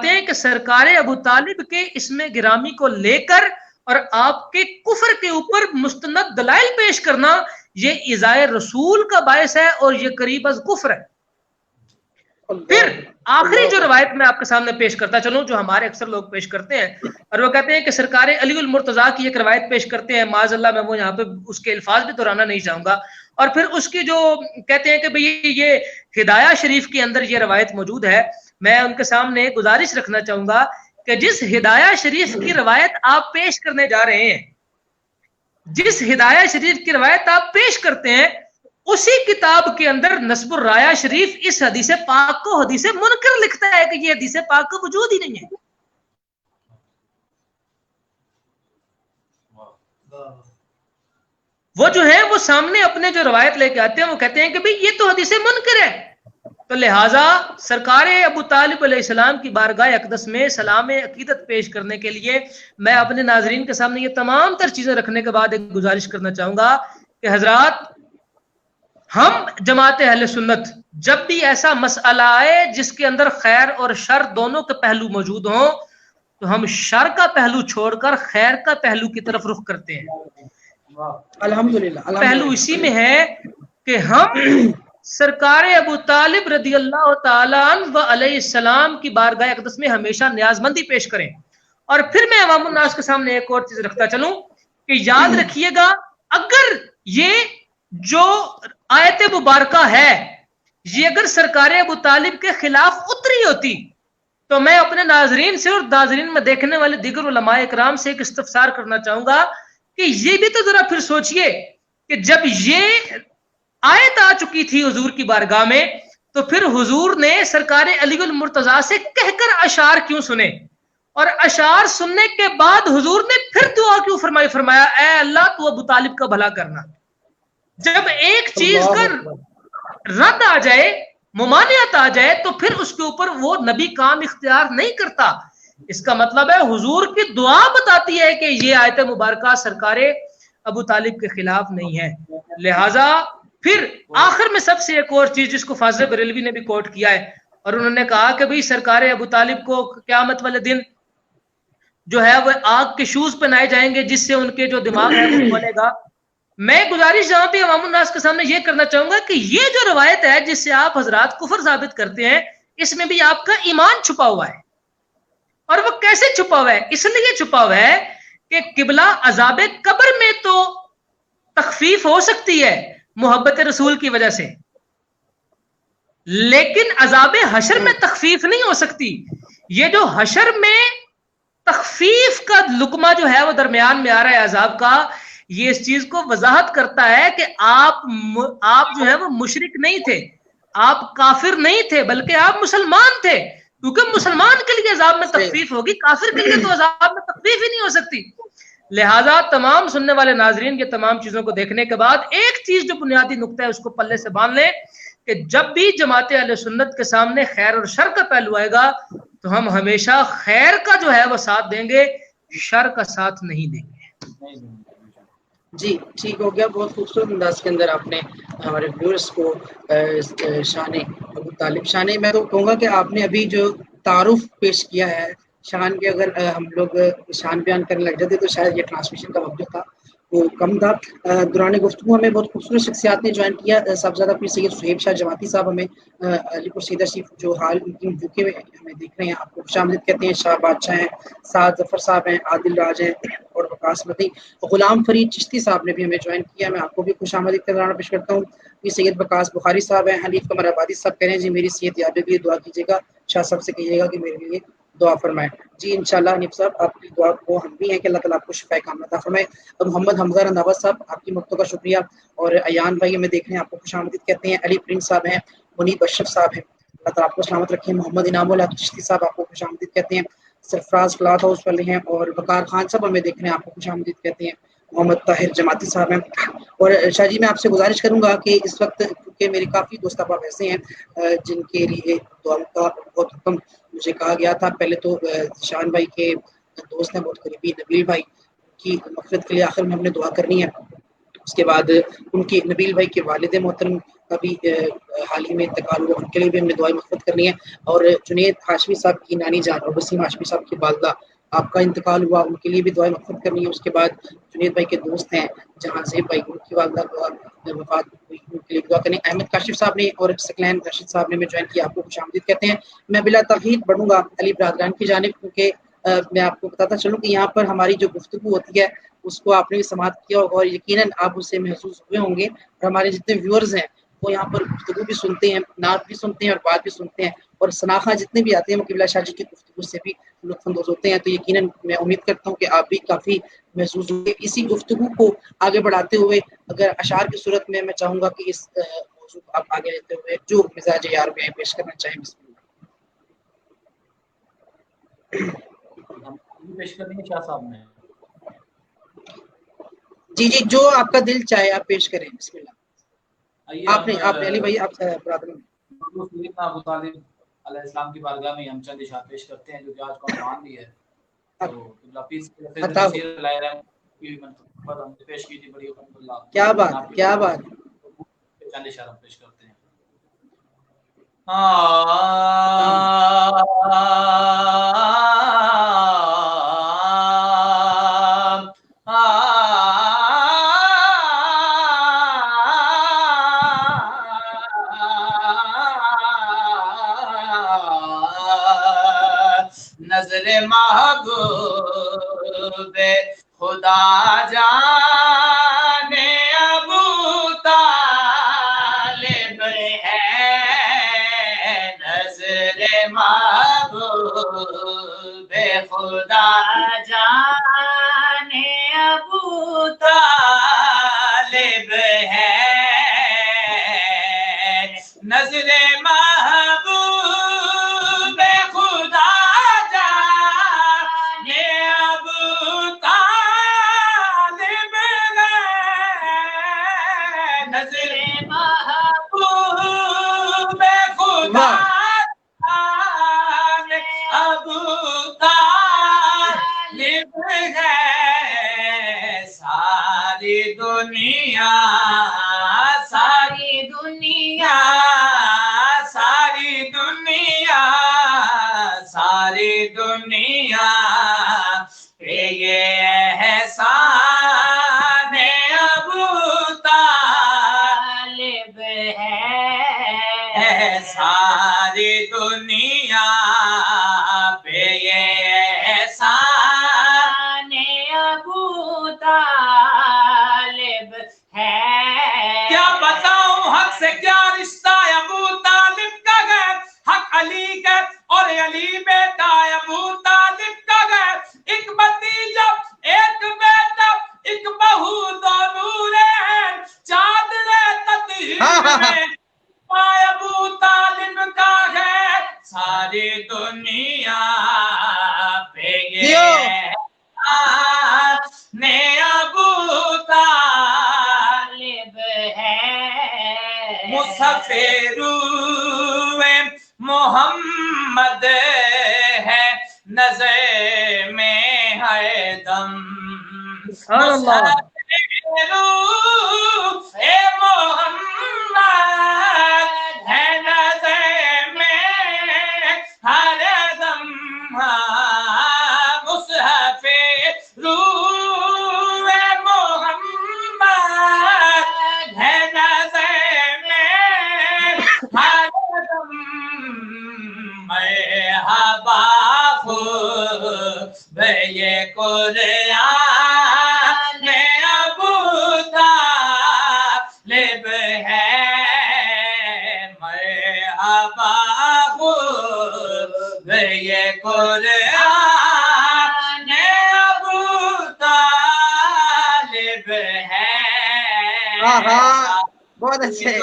ہیں کہ سرکار ابو طالب کے اسم گرامی کو لے کر اور آپ کے کفر کے اوپر مستند دلائل پیش کرنا یہ ایذائے رسول کا باعث ہے اور یہ قریب از کفر ہے۔ پھر آخری جو روایت میں آپ کے سامنے پیش کرتا چلوں جو ہمارے اکثر لوگ پیش کرتے ہیں، اور وہ کہتے ہیں کہ سرکار علی المرتضیٰ کی ایک روایت پیش کرتے ہیں، معاذ اللہ میں وہ یہاں پہ اس کے الفاظ بھی دہرانا نہیں چاہوں گا، اور پھر اس کی جو کہتے ہیں کہ بھئی یہ ہدایہ شریف کے اندر یہ روایت موجود ہے۔ میں ان کے سامنے گزارش رکھنا چاہوں گا کہ جس ہدایہ شریف کی روایت آپ پیش کرنے جا رہے ہیں، جس ہدایہ شریف کی روایت آپ پیش کرتے ہیں، اسی کتاب کے اندر نصب الرایہ شریف اس حدیث پاک کو حدیث منکر لکھتا ہے کہ یہ حدیث پاک کا وجود ہی نہیں ہے۔ وہ جو ہے وہ سامنے اپنے جو روایت لے کے آتے ہیں وہ کہتے ہیں کہ بھئی یہ تو حدیث منکر ہے، تو لہٰذا سرکار ابو طالب علیہ السلام کی بارگاہ اقدس میں سلام عقیدت پیش کرنے کے لیے میں اپنے ناظرین کے سامنے یہ تمام تر چیزیں رکھنے کے بعد ایک گزارش کرنا چاہوں گا کہ حضرات، ہم جماعت اہل سنت جب بھی ایسا مسئلہ آئے جس کے اندر خیر اور شر دونوں کے پہلو موجود ہوں تو ہم شر کا پہلو چھوڑ کر خیر کا پہلو کی طرف رخ کرتے ہیں۔ الحمدللہ پہلو اسی میں ہے کہ ہم سرکار ابو طالب رضی اللہ تعالیٰ عنہ علیہ السلام کی بارگاہ اقدس میں ہمیشہ نیاز مندی پیش کریں۔ اور پھر میں عوام الناس کے سامنے ایک اور چیز رکھتا چلوں کہ یاد رکھیے گا، اگر یہ جو آیت مبارکہ ہے یہ اگر سرکار ابو طالب کے خلاف اتری ہوتی تو میں اپنے ناظرین سے اور ناظرین میں دیکھنے والے دیگر علماء اکرام سے ایک استفسار کرنا چاہوں گا کہ یہ بھی تو ذرا پھر سوچئے کہ جب یہ آیت آ چکی تھی حضور کی بارگاہ میں تو پھر حضور نے سرکار علی المرتضیٰ سے کہہ کر اشعار کیوں سنے، اور اشعار سننے کے بعد حضور نے پھر دعا کیوں فرمایا اے اللہ تو ابو طالب کا بھلا کرنا۔ جب ایک چیز کا رد آ جائے، ممانعت آ جائے، تو پھر اس کے اوپر وہ نبی کام اختیار نہیں کرتا۔ اس کا مطلب ہے حضور کی دعا بتاتی ہے کہ یہ آیت مبارکہ سرکار ابو طالب کے خلاف نہیں ہے۔ لہٰذا پھر آخر میں سب سے ایک اور چیز جس کو فاضل بریلوی نے بھی کوٹ کیا ہے، اور انہوں نے کہا کہ بھئی سرکار ابو طالب کو قیامت والے دن جو ہے وہ آگ کے شوز پہنائے جائیں گے جس سے ان کے جو دماغ ہے وہ کھولے گا۔ میں گزارش جہاں پہ عوام الناس کے سامنے یہ کرنا چاہوں گا کہ یہ جو روایت ہے جس سے آپ حضرات کفر ثابت کرتے ہیں، اس میں بھی آپ کا ایمان چھپا ہوا ہے۔ اور وہ کیسے چھپا ہوا ہے؟ اس لیے چھپا ہوا ہے کہ قبلہ عذاب قبر میں تو تخفیف ہو سکتی ہے محبت رسول کی وجہ سے، لیکن عذاب حشر میں تخفیف نہیں ہو سکتی۔ یہ جو حشر میں تخفیف کا لقمہ جو ہے وہ درمیان میں آ رہا ہے عذاب کا، یہ اس چیز کو وضاحت کرتا ہے کہ آپ جو ہے وہ مشرک نہیں تھے، آپ کافر نہیں تھے، بلکہ آپ مسلمان تھے، کیونکہ مسلمان کے لیے عذاب میں تخفیف ہوگی، کافر کے لیے تو عذاب میں تخفیف ہی نہیں ہو سکتی۔ لہٰذا تمام سننے والے ناظرین یہ تمام چیزوں کو دیکھنے کے بعد ایک چیز جو بنیادی نقطہ ہے اس کو پلے سے باندھ لیں کہ جب بھی جماعت اہل سنت کے سامنے خیر اور شر کا پہلو آئے گا تو ہم ہمیشہ خیر کا جو ہے وہ ساتھ دیں گے، شر کا ساتھ نہیں دیں گے۔ جی ٹھیک ہو گیا، بہت خوبصورت انداز کے اندر آپ نے ہمارے ویورز کو شان ابو طالب شان، میں تو کہوں گا کہ آپ نے ابھی جو تعارف پیش کیا ہے شان کے، اگر ہم لوگ شان بیان کرنے لگ جاتے تو شاید یہ ٹرانسمیشن کا وقت جو تھا وہ کم تھا۔ دوران گفتگو ہمیں بہت خوبصورت شخصیات نے جوائن کیا، سب سے زیادہ پھر سید سہیب شاہ جماعتی صاحب ہمیں علی پور سیدہ شریف جو حال یو کے میں ہمیں دیکھ رہے ہیں، آپ کو خوش آمدید کہتے ہیں۔ شاہ بادشاہ ہیں، سعد ظفر صاحب ہیں، عادل راج ہیں اور وقاص مدنی، غلام فرید چشتی صاحب نے بھی ہمیں جوائن کیا، میں آپ کو بھی خوش آمدید کا نعرہ پیش کرتا ہوں۔ یہ سید وقاص بخاری صاحب ہیں، حنیف قمر آبادی صاحب کہہ رہے ہیں جی میری صحت یابی کے لیے دعا کیجیے گا، شاہ صاحب سے کہیے گا کہ میرے لیے دعا فرمائیں۔ جی انشاءاللہ حنیف صاحب آپ کی دعا کو ہم بھی ہیں کہ اللہ تعالیٰ آپ کو شفا کاملہ عطا فرمائے۔ محمد حمزہ رنداوت صاحب آپ کی مدتوں کا شکریہ، اور ایان بھائی ہمیں دیکھ رہے ہیں، آپ کو خوش آمدید کہتے ہیں۔ علی پرنس صاحب ہیں، منیب اشرف صاحب ہیں، اللہ تعالیٰ آپ کو سلامت رکھیں۔ محمد انعام اللہ چشتی صاحب آپ کو خوش آمدید کہتے ہیں۔ سرفراز کلاتھ ہاؤس والے ہیں، اور وقار خان صاحب ہمیں دیکھ رہے ہیں، آپ کو خوش آمدید کہتے ہیں۔ محمد طاہر جماعتی صاحب ہیں۔ اور شاہ جی میں آپ سے گزارش کروں گا کہ اس وقت کیونکہ میرے کافی دوست احباب ایسے ہیں جن کے لیے دعا کا بہت حکم مجھے کہا گیا تھا۔ پہلے تو شان بھائی کے دوست ہیں بہت قریبی نبیل بھائی کی مغفرت کے لیے آخر میں ہم نے دعا کرنی ہے، اس کے بعد ان کے نبیل بھائی کے والد محترم کا بھی حال ہی میں انتقال ہوا، ان کے لیے بھی ہم نے دعائیں مغفرت کرنی ہے، اور جنید ہاشمی صاحب کی نانی جان اور وسیم ہاشمی صاحب کی والدہ آپ کا انتقال ہوا، ان کے لیے بھی دعائیں مغفرت کرنی ہے۔ اس کے بعد جنید بھائی کے دوست ہیں جہاں زیب بھائی، ان کی والدہ وفات ہوئی، ان کے لیے دعا کریں۔ احمد کاشف صاحب نے اور سکلین رشید صاحب نے میں جوائن کیا، آپ کو خوش آمدید کہتے ہیں۔ میں بلا تاخیر بڑھوں گا علی برادران کی جانب، کیونکہ میں آپ کو بتاتا چلوں کہ یہاں پر ہماری جو گفتگو ہوتی ہے اس کو آپ نے بھی سماعت کیا ہوگا، اور یقیناً آپ اسے محسوس ہوئے ہوں گے، اور ہمارے جتنے ویورز ہیں وہ یہاں پر گفتگو بھی سنتے ہیں، نعت بھی سنتے ہیں اور بات بھی سنتے ہیں، اور سناخہ جتنے بھی آتے ہیں وہ قبلہ شاہ جی کی گفتگو سے بھی لطف اندوز ہوتے ہیں۔ تو یقیناً میں امید کرتا ہوں کہ آپ بھی کافی محسوس ہوئے۔ اسی گفتگو کو آگے بڑھاتے ہوئے اگر اشعار کی صورت میں چاہوں گا کہ اس موضوع کو آپ آگے لیتے ہوئے جو مزاج یار میں پیش کرنا چاہیں، بسم اللہ۔ پیش کرنی ہے شاہ صاحب نے؟ جی جی جو آپ کا دل چاہے آپ پیش کریں، بسم اللہ۔ آپ نے علی بھائی آپ برادر ابو طالب علیہ السلام کی بارگاہ میں ہم چند اشعار پیش کرتے ہیں جو کہ آج کا عنوان بھی ہے، تو پیش کی تھی بڑی الحمدللہ۔ کیا بات کیا بات، چند اشعار پیش کرتے ہیں۔ نظر محبوب خدا جانے ابو طالب ہے، نظر محبوب خدا جانے ابو طالب ہے، نظر محبوب خدا جانے ابو طالب ہے، نظر محبوب خدا جانے ابو طالب ہے، ساری دنیا ساری دنیا ساری دنیا ساری دنیا پہ یہ احسان ابو طالب ہے، ساری دنیا پہ یہ احسان ابو طالب ہے۔ کیا بتاؤں حق سے کیا رشتہ ابو طالب کا ہے، حق علی کا اور علی بیٹا ابو طالب کا ہے، ایک بتیجا ایک بیٹا ایک بہو دو نور ہیں، چاند تطہیر میں ابو طالب کا ہے، ساری دنیا پہ یہ نے ابو طالب ہے، مسافر محمد ہے نظر میں ہے دم، مسافر محمد ہے نظر قرآن ابو طالب ہے. بہت اچھے.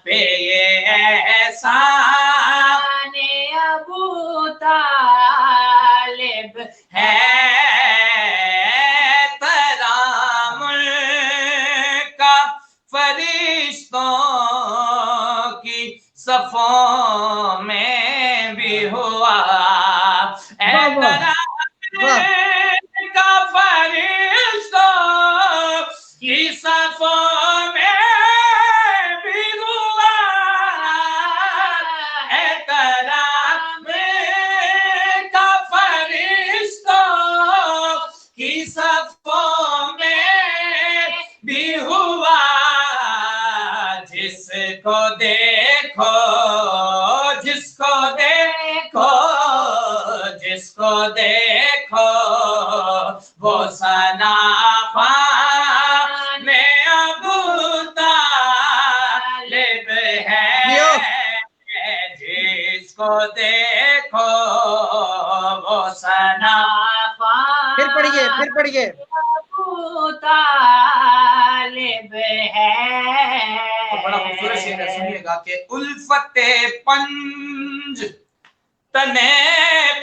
پہ یہ احسان ابو طالب ہے. ترامل کا فرشتوں کی صفوں میں بھی ہوا. ترامل کا فرشتوں کی صفوں میں بھی ہوا. ترامل کا فرشتوں کی صفوں میں بھی ہوا. جس کو دیکھو جس کو دیکھو جس کو دیکھو وہ ثنا خوان ابو طالب ہے. جس کو دیکھو وہ ثنا خوان. پھر پڑھیے ابو طالب ہے. بڑا خوبصورت شعر ہے, سنیے گا کہ الفت پنج تنے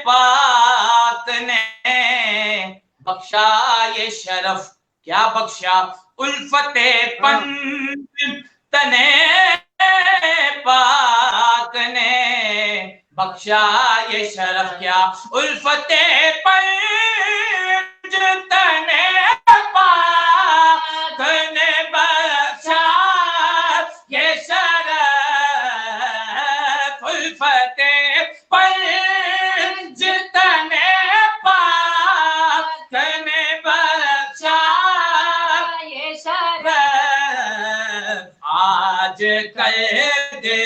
پاک نے بخشا یہ شرف. کیا بخشا؟ الفت پنج تنے پاک نے بخشا یہ شرف. کیا الفت پنج تنے پاک نے بخشا یہ شرف. الفت پنج تنے پاک نے بخشا یہ شرف. آج کر دے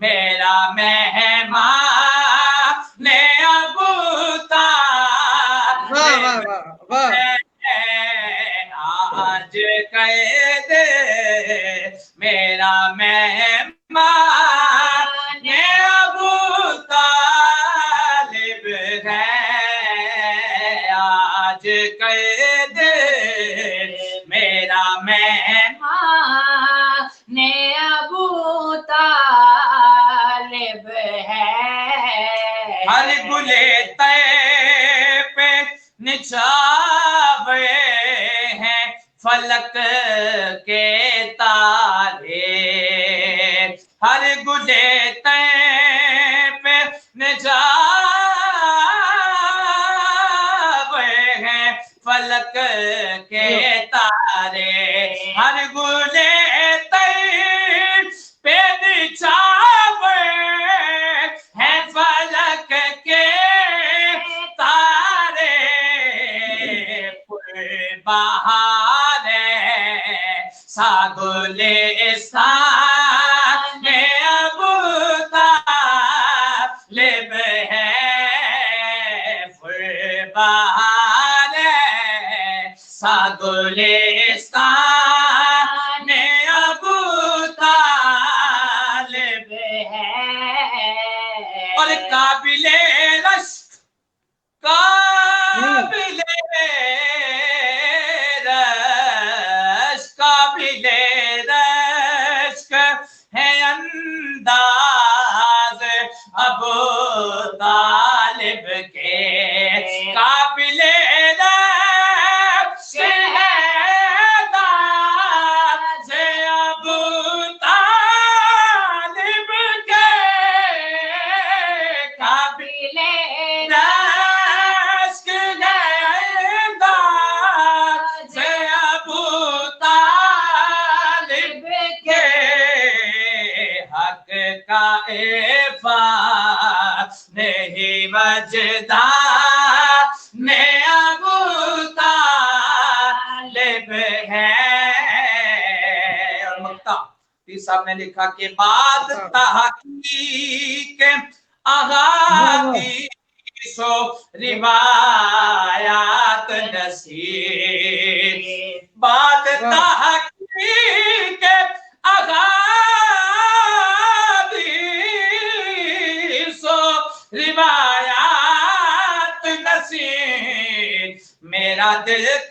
میرا مہمان ابو طالب. آج کر دے میرا مہمان ابو طالب ہے. آج کر دے میرا مہمان ابو طالب ہے. ہر گلے طے پہ نچھاوے ہیں فلک کے تارے. ہر گلے طے پہ نچھاوے ہیں فلک کے تارے. ہر گلے طے پہ نچھاوے ہیں فلک کے تارے. بہار سا گلستان ابو طالب ہے. بہار سا گلستان ابو طالب ہے. اور قابل رشک قابل رشک ہے انداز ابو طالب کے. قابل رشک ہے انداز ابو طالب کے. قابل رشک ہے انداز ابو طالب کے. حق کا عفاظ نہیں وجدان ابو طالب ہے. اور مقطع پیر صاحب نے لکھا کہ بعد تحقیق احادیث و روایات نصیب. بعد تحقیق احادیث و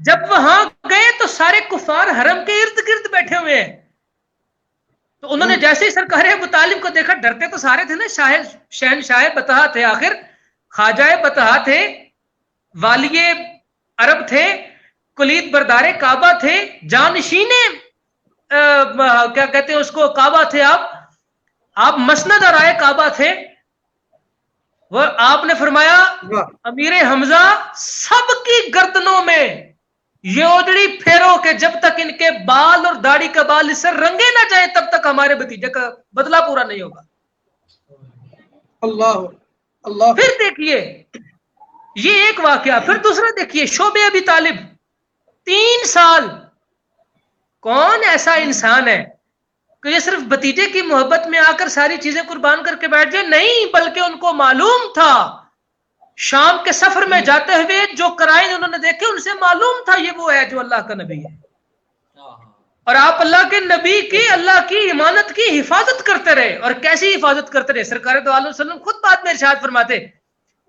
جب وہاں گئے تو سارے کفار حرم کے ارد گرد بیٹھے ہوئے ہیں، تو انہوں نے جیسے ہی سرکار ابو طالب کو دیکھا، ڈرتے تو سارے تھے نا، شہنشاہ بطحہ تھے، آخر خواجہ بطحہ تھے، والی عرب تھے، کلید بردار کعبہ تھے، جانشین کیا کہتے ہیں اس کو کعبہ تھے، آپ مسند اور آئے کعبہ تھے، وہ آپ نے فرمایا امیر حمزہ سب کی گردنوں میں یہ اوجڑی پھیرو کہ جب تک ان کے بال اور داڑھی کا بال اس سے رنگے نہ جائیں تب تک ہمارے بھتیجے کا بدلہ پورا نہیں ہوگا۔ اللہ اللہ۔ پھر دیکھیے یہ ایک واقعہ، پھر دوسرا دیکھیے شعب ابی طالب 3 سال، کون ایسا انسان ہے کہ یہ صرف بھتیجے کی محبت میں آ کر ساری چیزیں قربان کر کے بیٹھ جائے؟ نہیں، بلکہ ان کو معلوم تھا، شام کے سفر میں جاتے ہوئے جو قرائن انہوں نے دیکھے ان سے معلوم تھا یہ وہ ہے جو اللہ کا نبی ہے، اور آپ اللہ کے نبی کی، اللہ کی امانت کی حفاظت کرتے رہے، اور کیسی حفاظت کرتے رہے؟ سرکار دو عالم وسلم خود بات میں ارشاد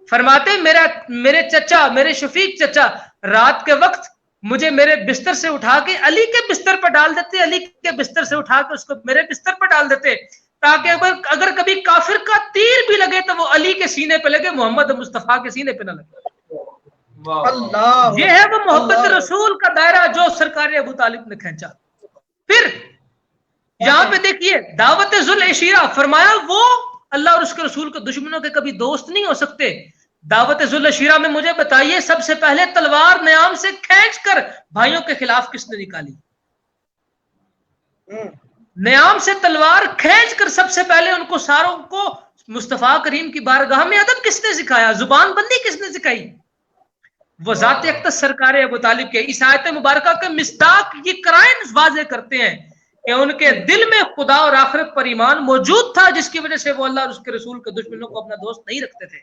فرماتے میرے چچا، میرے شفیق چچا رات کے وقت مجھے میرے بستر سے اٹھا کے علی کے بستر پر ڈال دیتے، علی کے بستر سے اٹھا کے اس کو میرے بستر پر ڈال دیتے، تاکہ اگر کبھی کافر کا تیر بھی لگے تو وہ علی کے سینے پہ لگے، محمد مصطفیٰ کے سینے پہ نہ لگے۔ اللہ، یہ ہے وہ محبت رسول کا دائرہ جو سرکار ابو طالب نے کھینچا۔ پھر یہاں پہ دیکھیے دعوت ذوالعشیرہ، فرمایا وہ اللہ اور اس کے رسول کے دشمنوں کے کبھی دوست نہیں ہو سکتے۔ دعوت ذوالعشیرہ میں مجھے بتائیے سب سے پہلے تلوار نیام سے کھینچ کر بھائیوں کے خلاف کس نے نکالی؟ نیام سے تلوار کھینچ کر سب سے پہلے ان کو ساروں کو مصطفیٰ کریم کی بارگاہ میں ادب کس نے سکھایا؟ زبان بندی کس نے سکھائی؟ وہ ذات اقدس سرکار ابو طالب کے۔ اس آیت مبارکہ کے مصداق یہ قرائن واضح کرتے ہیں کہ ان کے دل میں خدا اور آخرت پر ایمان موجود تھا، جس کی وجہ سے وہ اللہ اور اس کے رسول کے دشمنوں کو اپنا دوست نہیں رکھتے تھے۔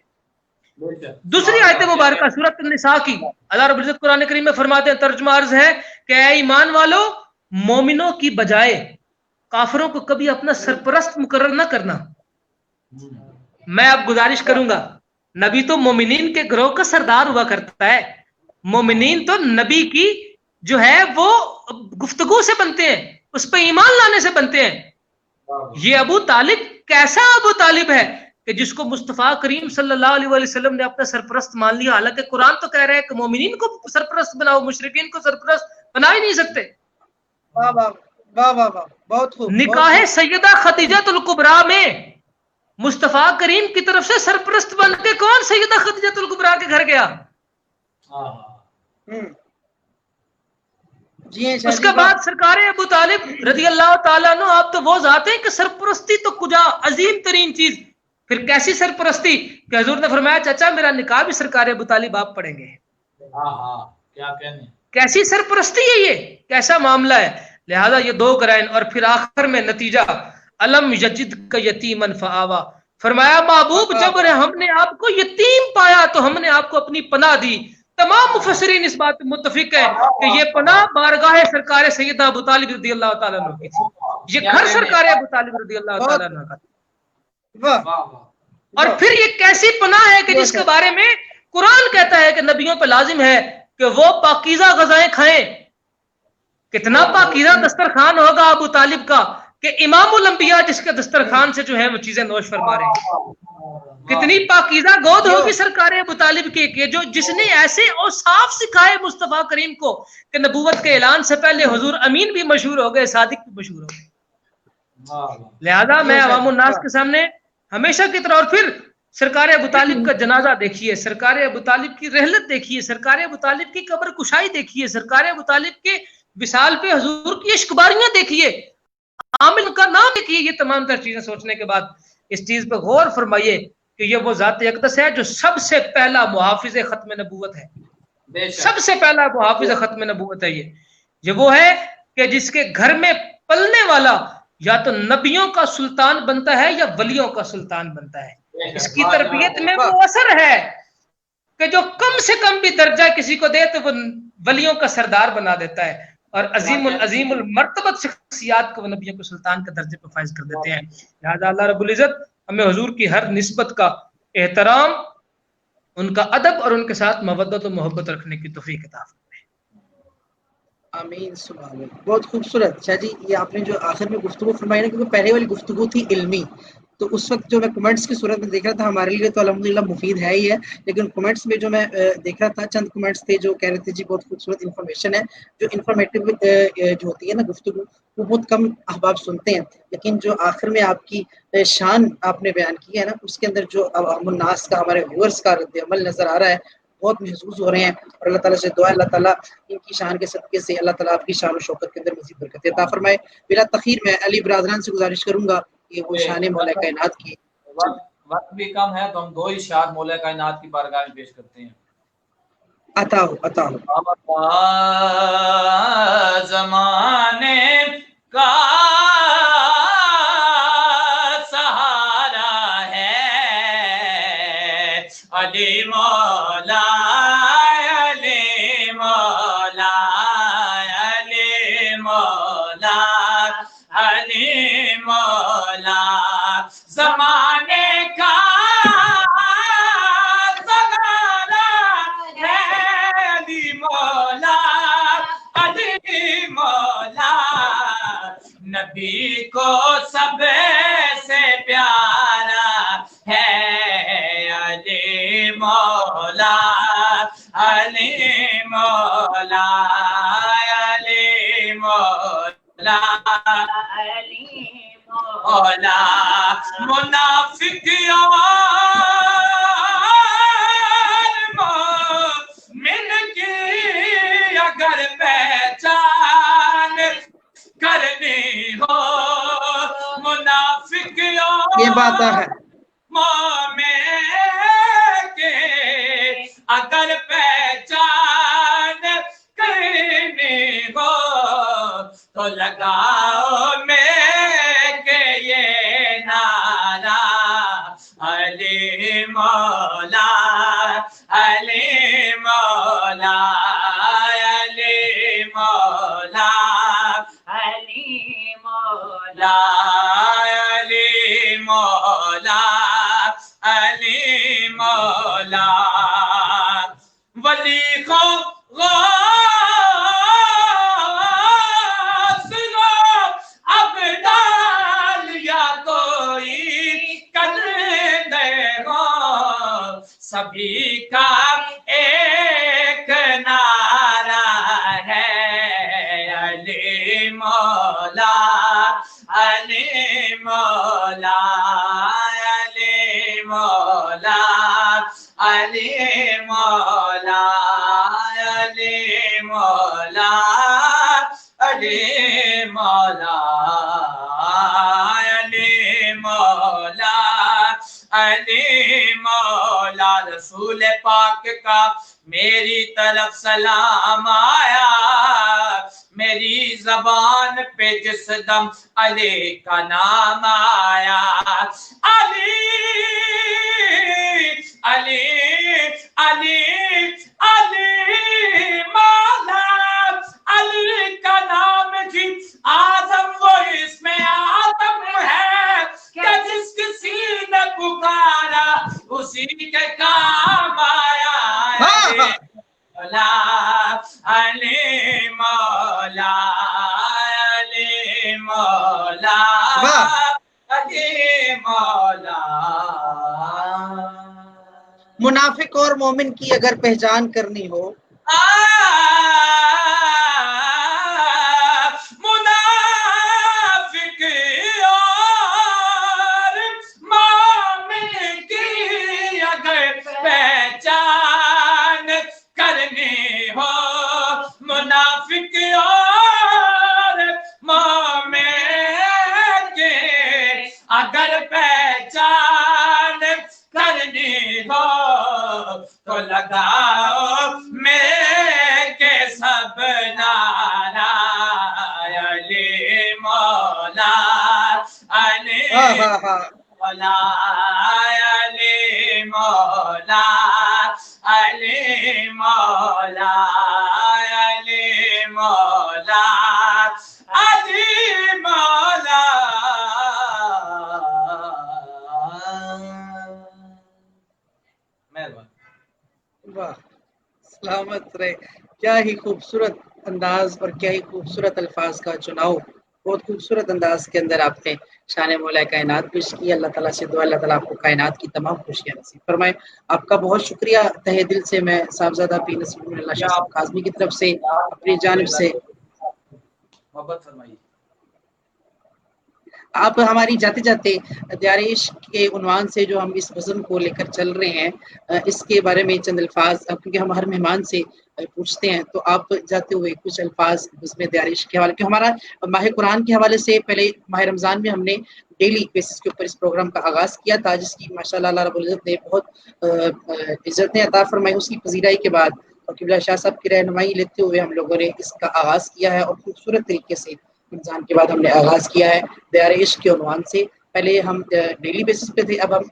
دوسری آیت مبارکہ سورۃ النساء کی، اللہ رب العزت قرآن کریم میں فرماتے ہیں، ترجمہ عرض ہے کہ اے ایمان والو، مومنوں کی بجائے کافروں کو کبھی اپنا سرپرست مقرر نہ کرنا۔ میں اب گزارش کروں گا، نبی تو مومنین کے گروہ کا سردار ہوا کرتا ہے، مومنین تو نبی کی جو ہے وہ گفتگو سے بنتے ہیں، اس پہ ایمان لانے سے بنتے ہیں۔ یہ ابو طالب کیسا ابو طالب ہے کہ جس کو مصطفیٰ کریم صلی اللہ علیہ وسلم نے اپنا سرپرست مان لیا، حالانکہ قرآن تو کہہ رہا ہے کہ مومنین کو سرپرست بناؤ، مشرکین کو سرپرست بنا ہی نہیں سکتے۔ بہت خوب۔ نکاح سیدہ خدیجہ الکبریٰ میں مصطفیٰ کریم کی طرف سے سرپرست بن کے کون سیدہ خدیجہ الکبریٰ کے گھر گیا؟ اس کے بعد سرکار ابو طالب رضی اللہ تعالیٰ عنہ، آپ تو وہ ذات ہیں کہ سرپرستی تو کجا عظیم ترین چیز، پھر کیسی سرپرستی کہ حضور نے فرمایا چچا میرا نکاح بھی سرکار ابو طالب آپ پڑھیں گے۔ کیسی سرپرستی ہے یہ، کیسا معاملہ ہے؟ لہذا یہ 2 قرائن، اور پھر آخر میں نتیجہ الم یجد کا یتیمن فآوا، فرمایا محبوب جب ہم نے آپ کو یتیم پایا تو ہم نے آپ کو اپنی پناہ دی۔ تمام مفسرین اس بات میں متفق ہیں کہ یہ پناہ بارگاہ سرکار سیدنا ابو طالب رضی اللہ تعالیٰ عنہ کی تھی، یہ گھر سرکار ابو طالب رضی اللہ تعالیٰ عنہ کا تھا۔ اور پھر یہ کیسی پناہ ہے کہ جس کے بارے میں قرآن کہتا ہے کہ نبیوں پہ لازم ہے کہ وہ پاکیزہ غذائیں کھائیں۔ کتنا پاکیزہ دسترخوان ہوگا ابو طالب کا کہ امام الانبیاء جس کے دسترخوان سے جو ہے وہ چیزیں نوش فرما رہے ہیں۔ کتنی پاکیزہ گود ہوگی سرکار ابو طالب کی کہ جو جس نے ایسے اوصاف سکھائے مصطفیٰ کریم کو کہ نبوت کے اعلان سے پہلے حضور امین بھی مشہور ہو گئے، صادق بھی مشہور ہو گئے۔ لہذا میں عوام الناس کے سامنے ہمیشہ کی طرح، اور پھر سرکار ابو طالب کا جنازہ دیکھیے، سرکار ابو طالب کی رحلت دیکھیے، سرکار ابو طالب کی قبر کشائی دیکھیے، سرکار ابو طالب کے وصال پہ حضور کی اشکباریاں دیکھیے، عامل کا نام دیکھیے۔ یہ تمام تر چیزیں سوچنے کے بعد اس چیز پہ غور فرمائیے کہ یہ وہ ذات اقدس ہے جو سب سے پہلا محافظ ختم نبوت ہے، سب سے پہلا محافظ ختم نبوت ہے۔ یہ وہ ہے کہ جس کے گھر میں پلنے والا یا تو نبیوں کا سلطان بنتا ہے یا ولیوں کا سلطان بنتا ہے۔ اس کی تربیت میں وہ اثر ہے کہ جو کم سے کم بھی درجہ کسی کو دے تو وہ ولیوں کا سردار بنا دیتا ہے، اور عظیم المرتبت شخصیات کو وہ نبیوں کو سلطان کے درجے پہ فائز کر دیتے ہیں۔ لہذا اللہ رب العزت ہمیں حضور کی ہر نسبت کا احترام، ان کا ادب اور ان کے ساتھ مودت و محبت رکھنے کی توفیق عطا فرمائے۔ آمین سبحان اللہ. بہت خوبصورت. شاہ جی یہ آپ نے جو آخر میں گفتگو فرمائی نا، کیونکہ پہلے والی گفتگو تھی علمی، تو اس وقت جو میں کمنٹس کی صورت میں دیکھ رہا تھا ہمارے لیے تو الحمدللہ مفید ہے ہی ہے، لیکن کمنٹس میں جو میں دیکھ رہا تھا چند کمنٹس تھے جو کہہ رہے تھے جی بہت خوبصورت انفارمیشن ہے. جو انفارمیٹیو جو ہوتی ہے نا گفتگو، وہ بہت کم احباب سنتے ہیں، لیکن جو آخر میں آپ کی شان آپ نے بیان کی ہے نا، اس کے اندر جو عوام الناس کا، ہمارے ویورز کا رد عمل نظر آ رہا ہے، بہت محظوظ ہو رہے ہیں. اور اللہ تعالیٰ سے دعا ہے اللہ تعالیٰ ان کی شان کے صدقے سے اللہ تعالیٰ آپ کی شان و شوکت کے اندر مزید برکت عطا فرمائے. بلا تخیر میں علی برادران سے گزارش کروں گا کہ وہ شان مولا کائنات کی وقت بھی کم ہے تو ہم 2 اشعار مولا کائنات کی بارگاہ میں پیش کرتے ہیں. عطا ہو زمانے کا سہارا ہے علی مولا، علی مولا، علی مولا، علی مولا. زمانے کا نبی کو سب سے پیارا ہے علی مولا، علی مولا، علی مولا، علی مولا. منافقیوں مومن کی اگر پہچان کرنی ہو، منافقیوں یہ بات ہے مومن کے اگر پہچان کرنی ہو تو لگاؤ میں کہ یہ نعرہ علی مولا، علی مولا، علی مولا، علی مولا، علی مولا، علی مولا. ولی اب ڈال یا کوئی کرنے ہو، سبھی کا ایک نعرہ ہے علی مولا، علی مولا، علی مولا، علی مولا، علی مولا، علی مولا، علی مولا، علی مولا. رسول پاک کا میری طرف سلام آیا، میری زبان پہ جس دم علی کا نام آیا. علی علی علی علی مولا، علی کا نام جی آدم وہ اس میں آدم ہے کہ جس کسی نے پکارا اسی کے کام آیا. علی مولا، علی مولا، علی مولا. منافق اور مومن کی اگر پہچان کرنی ہو، منافق اور مومن کی اگر پہچان کرنی ہو، منافق اور مومن کی اگر پہچان کرنی ہو تو لگاؤ میں کے سب نعرہ علی مولا، علی مولا، علی مولا، علی مولا، علی مولا، علی مولا. واہ سلامت رہے. کیا ہی خوبصورت انداز اور کیا ہی خوبصورت الفاظ کا چناؤ، بہت خوبصورت انداز کے اندر آپ نے شان مولا کائنات پیش کی. اللہ تعالیٰ سے دعا اللہ تعالیٰ آپ کو کائنات کی تمام خوشیاں نصیب فرمائے. آپ کا بہت شکریہ تہہ دل سے. میں صاحبزادہ پی نصیر اللہ شاہ صاحب کاظمی کی طرف سے اپنی جانب سے محبت فرمائیے. آپ ہماری جاتے جاتے دیار عشق کے عنوان سے جو ہم اس بزم کو لے کر چل رہے ہیں، اس کے بارے میں چند الفاظ، کیونکہ ہم ہر مہمان سے پوچھتے ہیں، تو آپ جاتے ہوئے کچھ الفاظ بزم دیار عشق کے حوالے، کہ ہمارا ماہ قرآن کے حوالے سے پہلے ماہ رمضان میں ہم نے ڈیلی بیسس کے اوپر اس پروگرام کا آغاز کیا تھا، جس کی ماشاءاللہ اللہ رب العزت نے بہت عزتیں عطا فرمائی. اس کی پذیرائی کے بعد اور قبلہ شاہ صاحب کی رہنمائی لیتے ہوئے ہم لوگوں نے اس کا آغاز کیا ہے، اور خوبصورت طریقے سے رمضان کے بعد ہم نے آغاز کیا ہے دیار عشق کے عنوان سے. پہلے ہم ڈیلی بیسس پہ تھے، اب ہم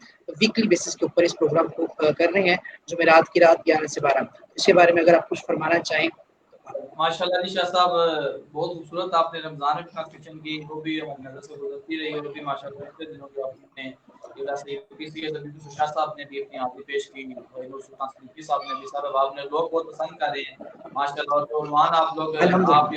ویکلی بیسس کے اوپر اس پروگرام کو کر رہے ہیں، جمعرات کی رات 11 سے 12. اس کے بارے میں اگر آپ کچھ فرمانا چاہیں. ماشاءاللہ علی شاہ صاحب بہت خوبصورت آپ نے رمضان میں ٹرانسلیشن کی، وہ بھی ہماری نظر سے گزرتی رہی، وہ بھی ماشاءاللہ اتنے دنوں کے آپ نے شاہ صاحب نے بھی اپنی حاضری پیش کی، صاحب نے بھی، سارا آپ نے لوگ بہت پسند کر رہے ہیں ماشاءاللہ. اور جو عنوان آپ لوگ آپ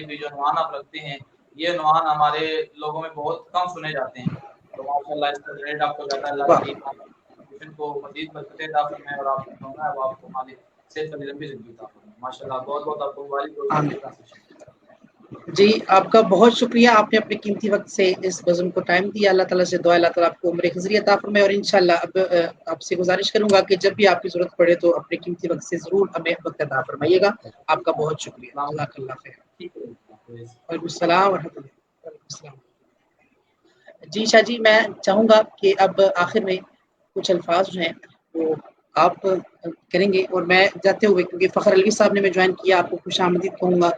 جو عنوان آپ رکھتے ہیں، یہ عنوان ہمارے لوگوں میں بہت کم سنے جاتے ہیں، تو ماشاءاللہ اس کا گریڈ آپ کو جاتا ہے. اللہ تعالیٰ کو مزید برکتیں عطا فرمائے اور آپ کو آپ کو مالک صحت والی لمبی زندگی عطا فرمائے. ماشاءاللہ بہت بہت آپ کو مبارک. جی آپ کا بہت شکریہ، آپ نے اپنے قیمتی وقت سے اس بزم کو ٹائم دیا. اللہ تعالیٰ سے دعا اللہ تعالیٰ آپ کو عمر خضری عطا فرمائے. اور انشاءاللہ اب آپ سے گزارش کروں گا کہ جب بھی آپ کی ضرورت پڑے تو اپنے قیمتی وقت سے ضرور ہمیں وقت عطا فرمائیے گا. آپ کا بہت شکریہ. جزاک اللہ خیر. وعلیکم السلام ورحمۃ اللہ. جی شاہ جی، میں چاہوں گا کہ اب آخر میں کچھ الفاظ جو ہیں وہ آپ کریں گے، اور میں جاتے ہوئے کیونکہ فخر علوی صاحب نے میں جوائن کیا، آپ کو خوش آمدید کہوں گا.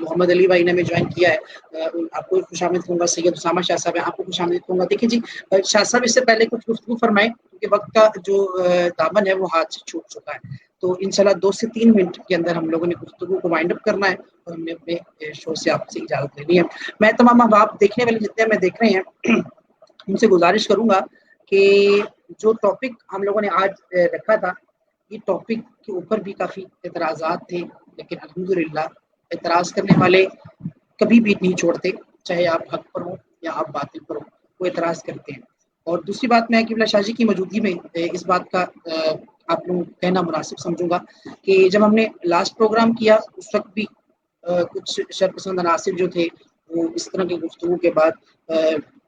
محمد علی بھائی نے میں جوائن کیا ہے، آپ کو خوش آمدید کہوں گا. سید اسامہ شاہ صاحب ہیں، آپ کو خوش آمدید کہوں گا. دیکھیں جی شاہ صاحب اس سے پہلے کچھ گفتگو فرمائیں، کیونکہ وقت کا جو دامن ہے وہ ہاتھ سے چھوٹ چکا ہے، تو انشاءاللہ 2 سے 3 منٹ کے اندر ہم لوگوں نے گفتگو کو وائنڈ اپ کرنا ہے، اور ہم نے اپنے شو سے آپ سے اجازت لینی ہے. میں تمام احباب دیکھنے والے جتنے میں دیکھ رہے ہیں ان سے گزارش کروں گا کہ جو ٹاپک ہم لوگوں نے آج رکھا تھا، یہ ٹاپک کے اوپر بھی کافی اعتراضات تھے، لیکن الحمدللہ اعتراض کرنے والے کبھی بھی نہیں چھوڑتے، چاہے آپ حق پر ہوں یا آپ باطل پر ہوں، وہ اعتراض کرتے ہیں. اور دوسری بات میں قبلہ شاہ جی کی موجودگی میں اس بات کا آپ لوگ کہنا مناسب سمجھوں گا کہ جب ہم نے لاسٹ پروگرام کیا اس وقت بھی کچھ شرپسند عناصر جو تھے وہ اس طرح کی گفتگو کے بعد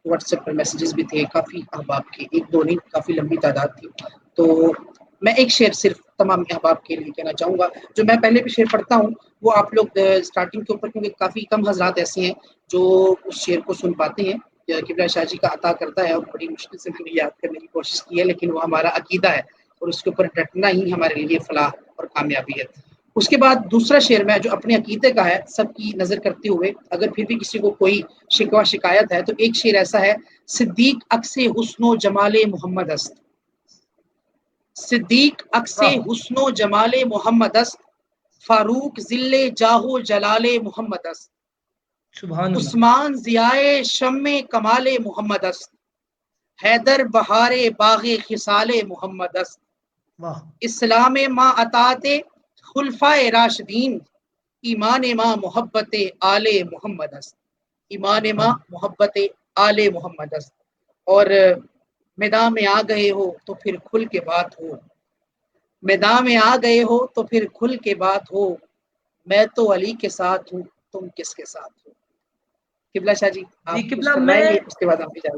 واٹس ایپ پر میسیجز بھی تھے کافی احباب کے، 1-2 نہیں کافی لمبی تعداد تھی. تو میں ایک شعر صرف تمام احباب کے لیے کہنا چاہوں گا، جو میں پہلے بھی شعر پڑھتا ہوں، وہ آپ لوگ سٹارٹنگ کے اوپر، کیونکہ کافی کم حضرات ایسے ہیں جو اس شعر کو سن پاتے ہیں. قبلہ شاہ جی کا عطا کرتا ہے، اور بڑی مشکل سے میں نے یاد کرنے کی کوشش کی ہے، لیکن وہ ہمارا عقیدہ ہے اور اس کے اوپر ڈٹنا ہی ہمارے لیے فلاح اور کامیابی ہے. اس کے بعد دوسرا شعر میں جو اپنے عقیدے کا ہے، سب کی نظر کرتے ہوئے، اگر پھر بھی کسی کو کوئی شکوہ شکایت ہے، تو ایک شعر ایسا ہے: صدیق عکس حسن و جمال محمد است، صدیق عکس حسن و جمال محمد است، فاروق ذل جاہ و جلال محمد است، عثمان ضیاء شمع کمال محمد است، حیدر بہار باغ خصال محمد است، اسلام ما اطاعت خلفائے راشدین، ایمان ما محبت آل محمد است، ایمان ما محبت آل محمد است. اور میدان میں آ گئے ہو تو پھر کھل کے بات ہو، میدان میں آ گئے ہو تو پھر کھل کے بات ہو، میں تو علی کے ساتھ ہوں تم کس کے ساتھ ہو. قبلہ شاہ جی قبلہ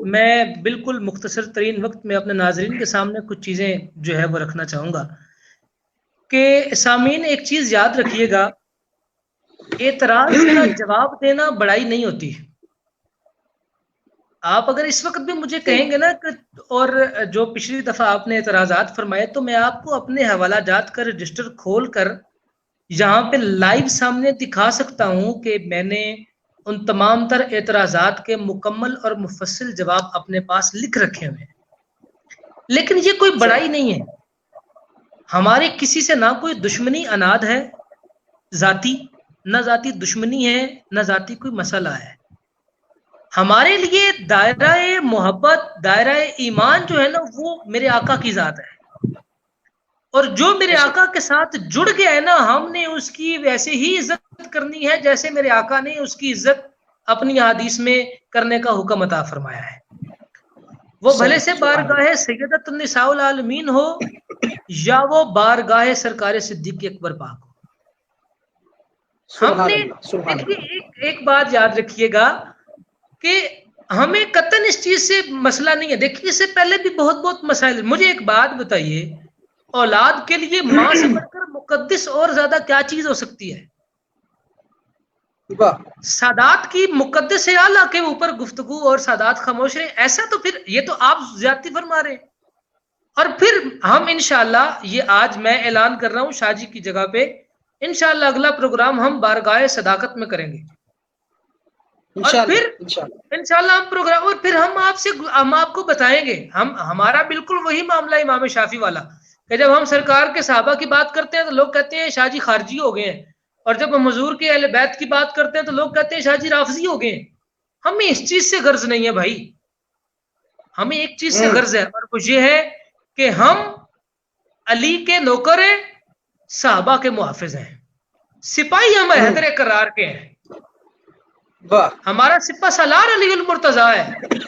میں بالکل مختصر ترین وقت میں اپنے ناظرین کے سامنے کچھ چیزیں جو ہے وہ رکھنا چاہوں گا کہ سامعین ایک چیز یاد رکھیے گا، اعتراض کا جواب دینا بڑائی نہیں ہوتی. آپ اگر اس وقت بھی مجھے کہیں گے نا کہ اور جو پچھلی دفعہ آپ نے اعتراضات فرمائے، تو میں آپ کو اپنے حوالہ جات کا رجسٹر کھول کر یہاں پہ لائیو سامنے دکھا سکتا ہوں کہ میں نے ان تمام تر اعتراضات کے مکمل اور مفصل جواب اپنے پاس لکھ رکھے ہوئے ہیں. لیکن یہ کوئی بڑائی نہیں ہے، ہمارے کسی سے نہ کوئی دشمنی اناد ہے ذاتی، نہ ذاتی دشمنی ہے، نہ ذاتی کوئی مسئلہ ہے. ہمارے لیے دائرہ محبت، دائرہ ایمان جو ہے نا، وہ میرے آقا کی ذات ہے. اور جو میرے آقا کے ساتھ جڑ گیا ہے نا، ہم نے اس کی ویسے ہی عزت کرنی ہے جیسے میرے آقا نے اس کی عزت اپنی حدیث میں کرنے کا حکم عطا فرمایا ہے. وہ بھلے سے بارگاہ سیدۃ النساء العالمین ہو یا وہ بارگاہ سرکار صدیق اکبر پاک ہو. ہم نے ایک بات یاد رکھیے گا کہ ہمیں قطعاً اس چیز سے مسئلہ نہیں ہے. دیکھیے اس سے پہلے بھی بہت مسائل. مجھے ایک بات بتائیے، اولاد کے لیے ماں سے بڑھ کر مقدس اور زیادہ کیا چیز ہو سکتی ہے؟ سادات کی مقدس اعلیٰ کے اوپر گفتگو اور سادات خاموش رہے، ایسا تو پھر یہ تو آپ زیادتی فرما رہے ہیں. اور پھر ہم انشاءاللہ، یہ آج میں اعلان کر رہا ہوں شاہ جی کی جگہ پہ، انشاءاللہ اگلا پروگرام ہم بارگاہ صداقت میں کریں گے. اور پھر انشاءاللہ ہم پروگرام، اور پھر ہم آپ کو بتائیں گے. ہمارا بالکل وہی معاملہ امام شافعی والا کہ جب ہم سرکار کے صحابہ کی بات کرتے ہیں تو لوگ کہتے ہیں شاہ جی خارجی ہو گئے ہیں، اور جب ہم حضور کے اہل بیت کی بات کرتے ہیں تو لوگ کہتے ہیں شاہ جی رافضی ہو گئے ہیں. ہمیں اس چیز سے غرض نہیں ہے بھائی، ہمیں ایک چیز سے غرض ہے، اور وہ یہ ہے کہ ہم علی کے نوکر ہیں، صحابہ کے محافظ ہیں، سپاہی ہم حیدر کرار کے ہیں. ہمارا سپہ سالار علی المرتضیٰ ہے.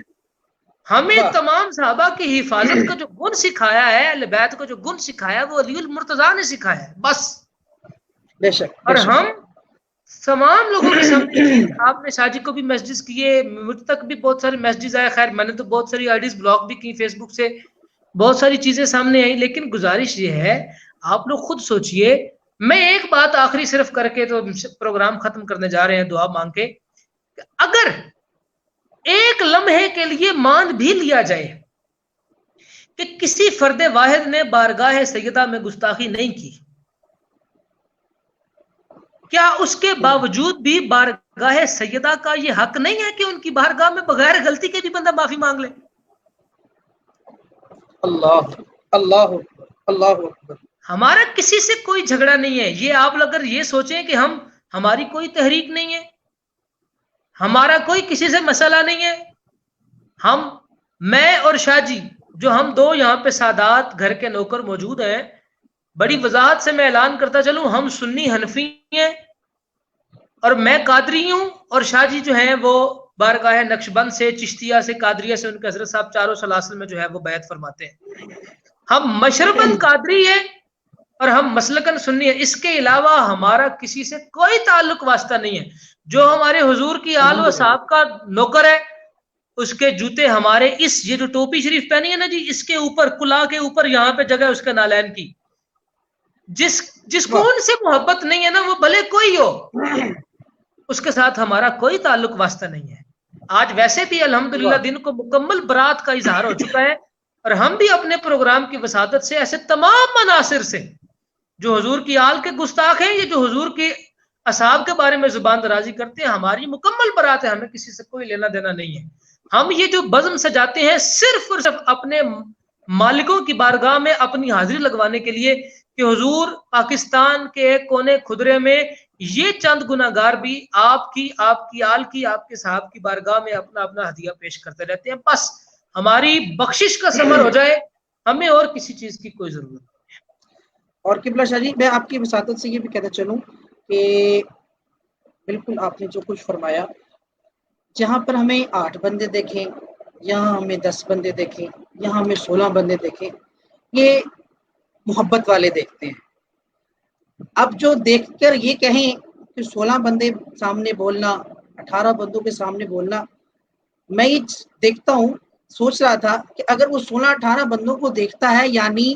ہمیں تمام صحابہ کی حفاظت کا جو گن سکھایا ہے، اہل بیت کو جو گن سکھایا وہ علی المرتضیٰ نے سکھایا ہے بس. بے شک. اور ہم تمام لوگوں کے سامنے، آپ نے شاہ جی کو بھی میسیجز کیے، مجھ تک بھی بہت سارے میسیجز آئے. خیر میں نے تو بہت ساری آئی ڈیز بلاک بھی کی فیس بک سے، بہت ساری چیزیں سامنے آئی. لیکن گزارش یہ ہے آپ لوگ خود سوچئے. میں ایک بات آخری صرف کر کے تو پروگرام ختم کرنے جا رہے ہیں دعا مانگ کے، کہ اگر ایک لمحے کے لیے مان بھی لیا جائے کہ کسی فرد واحد نے بارگاہ سیدہ میں گستاخی نہیں کی، کیا اس کے باوجود بھی بارگاہ سیدہ کا یہ حق نہیں ہے کہ ان کی بارگاہ میں بغیر غلطی کے بھی بندہ معافی مانگ لے؟ اللہ ہمارا کسی سے کوئی جھگڑا نہیں ہے. یہ آپ اگر یہ سوچیں کہ ہماری کوئی تحریک نہیں ہے، ہمارا کوئی کسی سے مسئلہ نہیں ہے، میں اور شاہ جی جو ہم دو یہاں پہ سادات گھر کے نوکر موجود ہیں، بڑی وضاحت سے میں اعلان کرتا چلوں، ہم سنی حنفی ہیں اور میں قادری ہوں، اور شاہ جی جو ہیں وہ بارگاہ نقشبند سے، چشتیہ سے، قادریہ سے ان کے حضرت صاحب چاروں سلاسل میں جو ہے وہ بیعت فرماتے ہیں. ہم مشرباً قادری ہیں اور ہم مسلکاً سنی ہیں. اس کے علاوہ ہمارا کسی سے کوئی تعلق واسطہ نہیں ہے. جو ہمارے حضور کی آل و صحاب کا نوکر ہے، اس کے جوتے ہمارے، یہ جو ٹوپی شریف پہنی ہے نا جی، اس کے اوپر کلا کے اوپر یہاں پہ جگہ اس کے نالین کی. جس کو ان سے محبت نہیں ہے نا، وہ بھلے کوئی ہو، اس کے ساتھ ہمارا کوئی تعلق واسطہ نہیں ہے. آج ویسے بھی الحمدللہ دن کو مکمل برات کا اظہار ہو چکا ہے، اور ہم بھی اپنے پروگرام کی وسادت سے ایسے تمام مناصر سے جو حضور کی آل کے گستاخ ہیں، یہ جو حضور کی اصحاب کے بارے میں زبان درازی کرتے ہیں، ہماری مکمل برات ہے، ہمیں کسی سے کوئی لینا دینا نہیں ہے. ہم یہ جو بزم سجاتے ہیں صرف اور صرف اپنے مالکوں کی بارگاہ میں اپنی حاضری لگوانے کے لیے کہ حضور پاکستان کے کونے خدرے میں یہ چند گناہگار بھی آپ کی آل کی، آپ کے صحاب کی بارگاہ میں اپنا اپنا ہدیہ پیش کرتے رہتے ہیں. بس ہماری بخشش کا ثمر ہو جائے، ہمیں اور کسی چیز کی کوئی ضرورت نہیں ہے. اور قبلہ شاہ جی، میں آپ کی وساطت سے یہ بھی کہتا چلوں کہ بالکل آپ نے جو کچھ فرمایا، جہاں پر ہمیں 8 بندے دیکھیں، یہاں ہمیں 10 بندے دیکھیں، یہاں ہمیں 16 بندے دیکھیں، یہ محبت والے دیکھتے ہیں. اب جو دیکھ کر یہ کہیں کہ 16 بندے سامنے بولنا، 18 بندوں کے سامنے بولنا، میں یہ دیکھتا ہوں، سوچ رہا تھا کہ اگر وہ 16-18 بندوں کو دیکھتا ہے، یعنی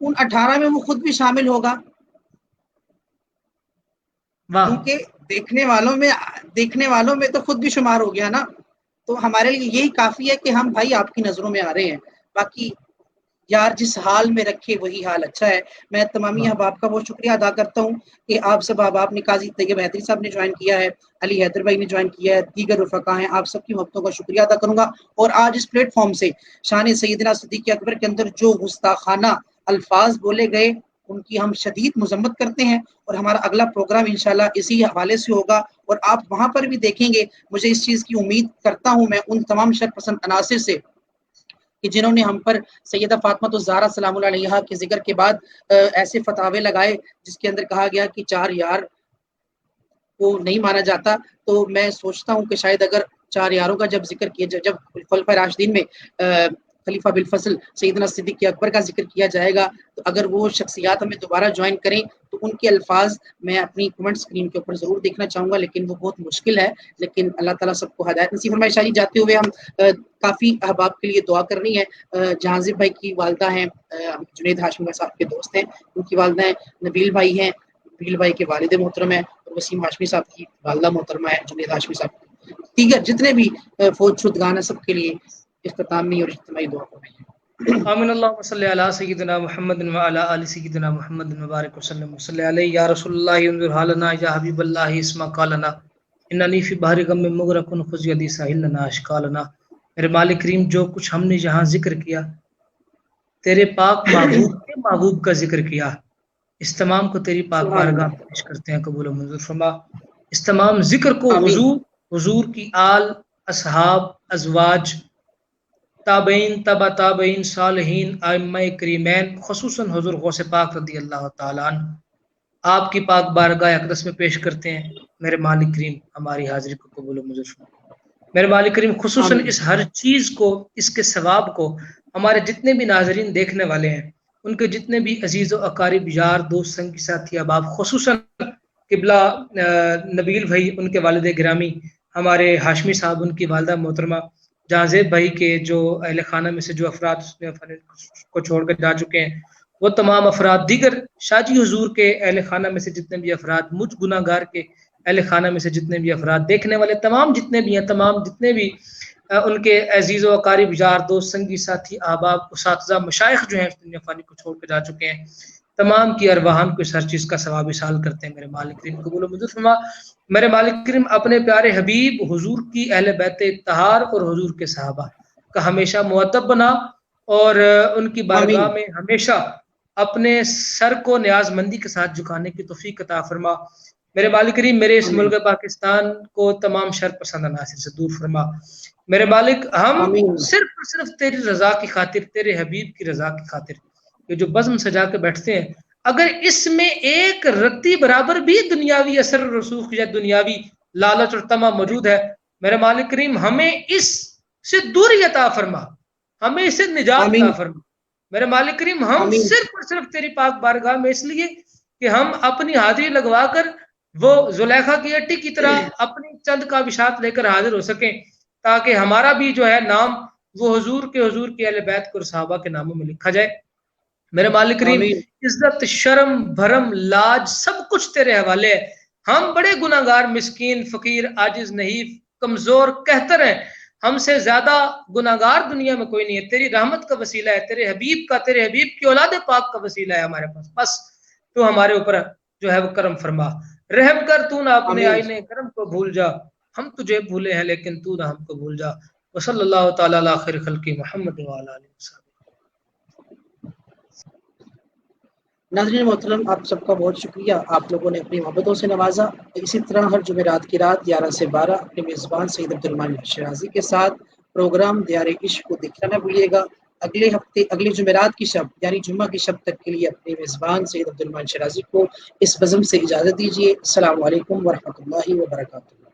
ان 18 میں وہ خود بھی شامل ہوگا، کیونکہ دیکھنے والوں میں تو خود بھی شمار ہو گیا نا. تو ہمارے لیے یہی کافی ہے کہ ہم بھائی آپ کی نظروں میں آ رہے ہیں. باقی یار جس حال میں رکھے وہی حال اچھا ہے. میں تمامی احباب کا بہت شکریہ ادا کرتا ہوں کہ آپ سب احباب نے، قاضی طیب حیدری صاحب نے جوائن کیا ہے، علی حیدر بھائی نے جوائن کیا ہے، دیگر رفقا ہیں، آپ سب کی محبتوں کا شکریہ ادا کروں گا. اور آج اس پلیٹ فارم سے شان سیدنا صدیق اکبر کے اندر جو گستاخانہ الفاظ بولے گئے ان کی ہم شدید مذمت کرتے ہیں، اور ہمارا اگلا پروگرام انشاءاللہ اسی حوالے سے ہوگا، اور آپ وہاں پر بھی دیکھیں گے. مجھے اس چیز کی امید کرتا ہوں میں ان تمام شر پسند عناصر سے کہ جنہوں نے ہم پر سیدہ فاطمہ الزہرا سلام اللہ علیہا کے ذکر کے بعد ایسے فتاوے لگائے جس کے اندر کہا گیا کہ 4 یار کو نہیں مانا جاتا. تو میں سوچتا ہوں کہ شاید اگر 4 یاروں کا جب ذکر کیا جب خلفائے راشدین میں خلیفہ بالفضل سیدنا صدیق اکبر کا ذکر کیا جائے گا تو اگر وہ شخصیات ہمیں دوبارہ جوائن کریں تو ان کے الفاظ میں اپنی کمنٹ اسکرین کے اوپر ضرور دیکھنا چاہوں گا، لیکن وہ بہت مشکل ہے. لیکن اللہ تعالیٰ سب کو ہدایت نصیب فرمائے. شاہی جاتے ہوئے ہم کافی احباب کے لیے دعا کرنی ہے. جہانزیب بھائی کی والدہ ہیں، جنید ہاشمی صاحب کے دوست ہیں، ان کی والدہ ہیں. نبیل بھائی ہیں، نبیل بھائی کے والد محترم ہیں، اور وسیم ہاشمی صاحب کی والدہ محترمہ ہے جنید ہاشمی صاحب. دیگر جتنے بھی فوج شدگان ہیں سب کے لیے اختتامی اور اجتماعی دعا کریں. آمین. اللہم صلی علی سیدنا محمد وعلی آل سیدنا محمد مبارک وسلم وصلی علیہ. یا رسول اللہ انظر حالنا، یا حبیب اللہ اسمع قالنا، اننی فی بحر غم مغرق خذ یدی ساحل لنا اشکالنا. میرے مالک کریم، جو کچھ ہم نے یہاں ذکر کیا، تیرے پاک محبوب کے محبوب کا ذکر کیا، اس تمام کو تیری پاک بارگاہ میں پیش کرتے ہیں، قبول و منظور فرما. اس تمام ذکر کو حضور کی آل، اصحاب، ازواج، تابعین، تبع تابعین، صالحین، ائمہ کریمین، خصوصاً حضور غوث پاک رضی اللہ تعالیٰ عنہ آپ کی پاک بارگاہ اقدس میں پیش کرتے ہیں. میرے مالک کریم، ہماری حاضری کو قبول و منظور فرما. میرے مالک کریم، خصوصاً اس ہر چیز کو، اس کے ثواب کو ہمارے جتنے بھی ناظرین دیکھنے والے ہیں، ان کے جتنے بھی عزیز و اقارب، یار، دوست، سنگی، ساتھی، احباب، خصوصاً قبلہ نبیل بھائی، ان کے والد گرامی، ہمارے ہاشمی صاحب، ان کی والدہ محترمہ، جہانزیب بھائی کے جو اہل خانہ میں سے جو افراد کو چھوڑ کر جا چکے ہیں، وہ تمام افراد، دیگر شاجی حضور کے اہل خانہ میں سے جتنے بھی افراد، مجھ گناہ گار کے اہل خانہ میں سے جتنے بھی افراد، دیکھنے والے تمام جتنے بھی ہیں، تمام جتنے بھی ان کے عزیز و اقارب، یار، دوست، سنگی، ساتھی، احباب، اساتذہ، مشائخ جو ہیں دنیا فانی کو چھوڑ کر جا چکے ہیں، تمام کی ارواحان کو اس ہر چیز کا ثواب حاصل کرتے ہیں. میرے مالک کریم قبول و منظور فرما. میرے مالک کریم، اپنے پیارے حبیب حضور کی اہل بیت طہار اور حضور کے صحابہ کا ہمیشہ مؤدب بنا، اور ان کی بارگاہ میں ہمیشہ اپنے سر کو نیاز مندی کے ساتھ جھکانے کی توفیق عطا فرما. میرے مالک کریم، میرے اس ملک پاکستان کو تمام شر پسند عناصر سے دور فرما. میرے مالک، ہم صرف اور صرف تیری رضا کی خاطر، تیرے حبیب کی رضا کی خاطر یہ جو بزم سجا کے بیٹھتے ہیں، اگر اس میں ایک رتی برابر بھی دنیاوی اثر و رسوخ یا دنیاوی لالچ اور طمع موجود ہے، میرے مالک کریم ہمیں اس سے دوری عطا فرما، ہمیں اس سے نجات عطا فرما. میرے مالک کریم، ہم صرف اور صرف تیری پاک بارگاہ میں اس لیے کہ ہم اپنی حاضری لگوا کر وہ زلیخا کی اٹی کی طرح اپنی چند کاوشات لے کر حاضر ہو سکیں، تاکہ ہمارا بھی جو ہے نام وہ حضور کے اہل بیت کو صحابہ کے ناموں میں لکھا جائے. میرے مالک کریم، عزت، شرم، بھرم، لاج سب کچھ تیرے حوالے ہے. ہم بڑے گناہ گار، مسکین، فقیر، عاجز، نحیف، کمزور، کہتر ہیں. ہم سے زیادہ گناہ گار دنیا میں کوئی نہیں ہے. تیری رحمت کا وسیلہ ہے، تیرے حبیب کی اولاد پاک کا وسیلہ ہے ہمارے پاس. بس تو ہمارے اوپر جو ہے وہ کرم فرما، رحم کر. تو نہ اپنے آئینے کرم کو بھول جا، ہم تجھے بھولے ہیں لیکن تو نہ ہم کو بھول جا. وصلی اللہ تعالیٰ علی خیر خلق محمد وعلی آلہ وصحبہ. ناظرین محترم، آپ سب کا بہت شکریہ، آپ لوگوں نے اپنی محبتوں سے نوازا. اسی طرح ہر جمعرات کی رات 11 سے 12 اپنے میزبان سید عبدالرحمن شیرازی کے ساتھ پروگرام دیار عشق کو دیکھنا نہ بھولیے گا. اگلے ہفتے، اگلے جمعرات کی شب یعنی جمعہ کی شب تک کے لیے اپنے میزبان سید عبدالرحمن شیرازی کو اس بزم سے اجازت دیجیے. السلام علیکم ورحمۃ اللہ وبرکاتہ.